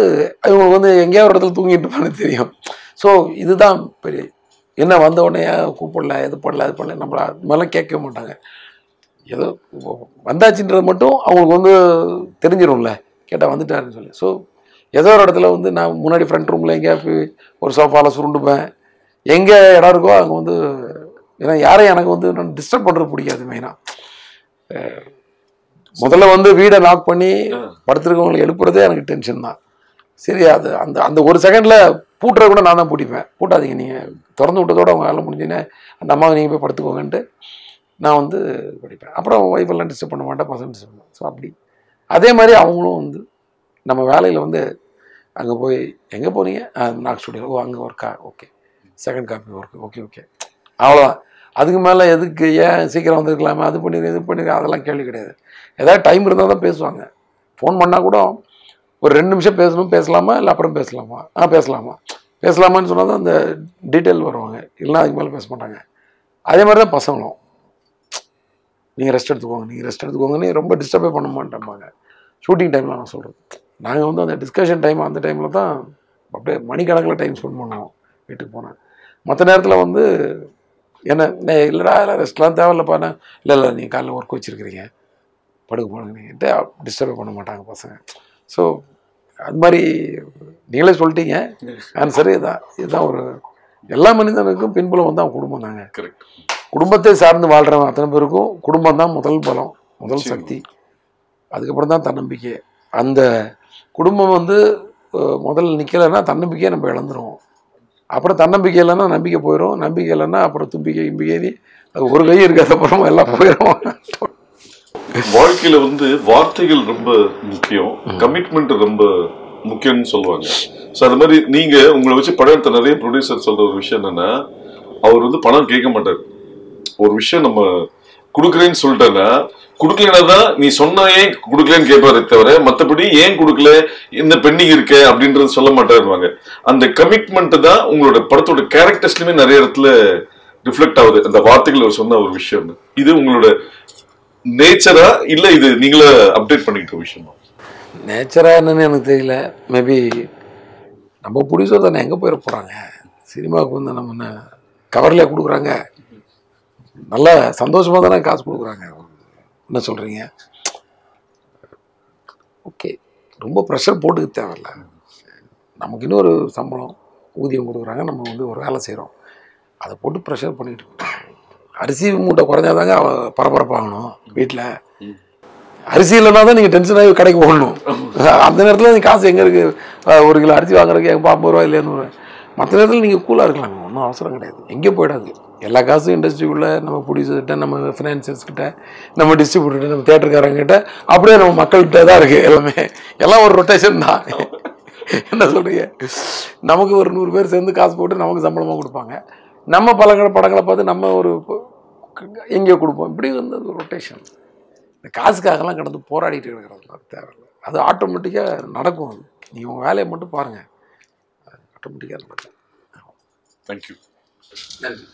இவங்களுக்கு வந்து எங்கேயாவது ஒரு இடத்துல தூங்கிட்டு இருப்பான்னு தெரியும். ஸோ இதுதான் பெரிய என்ன வந்த உடனே கூப்பிடல, எது பண்ணல, அது பண்ணல, நம்மள அது மாதிரிலாம் கேட்கவே மாட்டாங்க. ஏதோ வந்தாச்சுன்றது மட்டும் அவங்களுக்கு வந்து தெரிஞ்சிடும்ல, கேட்டால் வந்துட்டாருன்னு சொல்லி. ஸோ ஏதோ ஒரு இடத்துல வந்து நான் முன்னாடி ஃப்ரண்ட் ரூமில் எங்கேயா போய் ஒரு சோஃபாவில் சுருண்டுப்பேன். எங்கே இடம் இருக்கோ அங்கே வந்து, ஏன்னா யாரையும் எனக்கு வந்து நான் டிஸ்டர்ப் பண்ணுறது பிடிக்காது. மெயினாக முதல்ல வந்து வீடை லாக் பண்ணி படுத்துருக்கவங்களை எழுப்புறதே எனக்கு டென்ஷன் தான். சரி அது அந்த அந்த ஒரு செகண்டில் பூட்டுற கூட நான் தான் பூட்டிப்பேன். பூட்டாதீங்க, நீங்கள் திறந்து விட்டதோடு அவங்க வேலை முடிஞ்சுன்னே அந்த அம்மாவை நீங்கள் போய் படுத்துக்கோங்கன்ட்டு நான் வந்து படிப்பேன். அப்புறம் ஒய்ஃபெல்லாம் டிஸ்டர்ப் பண்ண மாட்டேன், பசங்க டிஸ்டர்ப் பண்ணுவேன். ஸோ அப்படி அதே மாதிரி அவங்களும் வந்து நம்ம வேலையில் வந்து அங்கே போய் எங்கே போனீங்க, நாக் ஸ்டுடியோ, ஓ அங்கே ஒர்க்கா, okay, second copy work, okay okay, அவ்வளோதான். அதுக்கு மேலே எதுக்கு, ஏன் சீக்கிரம் வந்துருக்கலாமா, அது பண்ணிடுங்க, இது பண்ணிடுங்க, அதெல்லாம் கேள்வி கிடையாது. ஏதாவது டைம் இருந்தால் தான் பேசுவாங்க. ஃபோன் பண்ணால் கூட ஒரு 2 நிமிஷம் பேசணும், பேசலாமா இல்லை அப்புறம் பேசலாமா, பேசலாமான்னு சொன்னால் தான் அந்த டீட்டெயில் வருவாங்க, இல்லைனா அதுக்கு மேலே பேச மாட்டாங்க. அதே மாதிரி தான் பசங்களும், நீங்கள் ரெஸ்ட் எடுத்துக்கோங்கன்னு ரொம்ப டிஸ்டர்பே பண்ண மாட்டேன்பாங்க. ஷூட்டிங் டைமில் நான் சொல்கிறது, நாங்கள் வந்து அந்த டிஸ்கஷன் டைம் அந்த டைமில் தான் அப்படியே மணிக்கணக்கில் டைம் ஸ்பெண்ட் பண்ணுவோம் வீட்டுக்கு போனேன். மற்ற நேரத்தில் வந்து என்ன இல்லைடா இல்லை ரெஸ்ட்லாம் தேவையில்லப்பாண்ணா, இல்லை நீங்கள் காலையில் ஒர்க் வச்சுருக்கிறீங்க, படுக்க போடுங்க, நீங்கள்கிட்ட டிஸ்டர்பே பண்ண மாட்டாங்க பசங்க. ஸோ அது மாதிரி நீங்களே சொல்லிட்டீங்க, ஆன்சரு இதுதான் ஒரு எல்லா மனிதனுக்கும் பின்புலம் வந்து அவன் குடும்பம் தாங்க. கரெக்ட். குடும்பத்தை சார்ந்து வாழ்கிறவன் அத்தனை பேருக்கும் குடும்பம் தான் முதல் பலம், முதல் சக்தி. அதுக்கப்புறம் தான் தன்னம்பிக்கை. அந்த குடும்பம் வந்து முதல்ல நிற்கலைன்னா தன்னம்பிக்கையை நம்ம இழந்துருவோம். அப்புறம் தன்னம்பிக்கை இல்லைன்னா நம்பிக்கை போயிடும், நம்பிக்கை இல்லைன்னா அப்புறம் தும்பிக்கை அது ஒரு கை இருக்காது, அப்புறமா எல்லாம் போயிடும். வாழ்க்கையில வந்து வார்த்தைகள் ரொம்ப முக்கியம், கமிட்மெண்ட் ரொம்ப முக்கியம்னு சொல்லுவாங்க. ஸோ அது மாதிரி நீங்க உங்களை வச்சு படம் எடுத்த நிறைய ப்ரொடியூசர் சொல்ற ஒரு விஷயம் என்னன்னா, அவர் வந்து பணம் கேட்க மாட்டார். ஒரு விஷயம் நம்ம கொடுக்குறேன்னு சொல்லிட்டேன்னா, கொடுக்கலன்னா தான் நீ சொன்ன ஏன் கொடுக்கலன்னு கேட்பாரு தவிர, மற்றபடி ஏன் கொடுக்கல, இந்த பெண்டிங் இருக்க அப்படின்றது சொல்ல மாட்டாருவாங்க. அந்த கமிட்மெண்ட் தான் உங்களோட படத்தோட கேரக்டர்ஸ்லயுமே நிறைய இடத்துல ரிஃப்ளெக்ட் ஆகுது, அந்த வார்த்தைகள் அவர் சொன்ன ஒரு விஷயம். இது உங்களோட நேச்சரா இல்ல இது நீங்களே அப்டேட் பண்ணிக்கிட்ட விஷயமா? நேச்சரா என்னன்னு எனக்கு தெரியல. மேபி நம்ம ப்ரொடியூசர் தானே, எங்கே போயிட போகிறாங்க, சினிமாவுக்கு வந்து நம்ம என்ன கவர்லேயே கொடுக்குறாங்க, நல்ல சந்தோஷமாக தானே காசு கொடுக்குறாங்க, என்ன சொல்கிறீங்க? ஓகே, ரொம்ப ப்ரெஷர் போட்டுக்க தேவையில்ல. நமக்கு இன்னொரு சம்பளம் ஊதியம் கொடுக்குறாங்க, நம்ம வந்து ஒரு வேலை செய்கிறோம், அதை போட்டு ப்ரெஷர் பண்ணிட்டு இருக்கோம். அரிசி மூட்டை குறைஞ்சாதாங்க பரபரப்பாகணும் வீட்டில். அரிசி இல்லைன்னா தான் நீங்கள் டென்ஷன் ஆகி கடைக்கு போகணும். அந்த நேரத்தில் நீங்கள் காசு எங்கே இருக்குது, 1 கிலோ அரிசி வாங்குறதுக்கு 50 ரூபா இல்லைன்னு. மற்ற நேரத்தில் நீங்கள் கூலாக இருக்கலாங்க, ஒன்றும் அவசரம் கிடையாது, எங்கேயும் போயிடாது. எல்லா காசும் இண்டஸ்ட்ரிக்குள்ளே நம்ம ப்ரொடியூசர்கிட்ட, நம்ம ஃபினான்சியர்ஸ்கிட்ட, நம்ம டிஸ்ட்ரிபியூட்டர்கிட்ட, நம்ம தியேட்டருக்காரங்கிட்ட, அப்படியே நம்ம மக்கள்கிட்ட தான் இருக்குது எல்லாமே. எல்லாம் ஒரு ரொட்டேஷன் தான். என்ன சொல்கிறீங்க? நமக்கு ஒரு 100 பேர் சேர்ந்து காசு போட்டு நமக்கு சம்பளமாக கொடுப்பாங்க, நம்ம பல படங்களை பார்த்து நம்ம ஒரு எங்கேயோ கொடுப்போம். இப்படி வந்து ஒரு ரொட்டேஷன். இந்த காசுக்காகலாம் கடந்து போராடிட்டு இருக்கிறதுலாம் தேவையில்லை, அது ஆட்டோமேட்டிக்காக நடக்கும். அது நீங்கள் உங்கள் வேலையை மட்டும் பாருங்கள், ஆட்டோமேட்டிக்காக நடக்கும். தேங்க்யூ. நன்றி.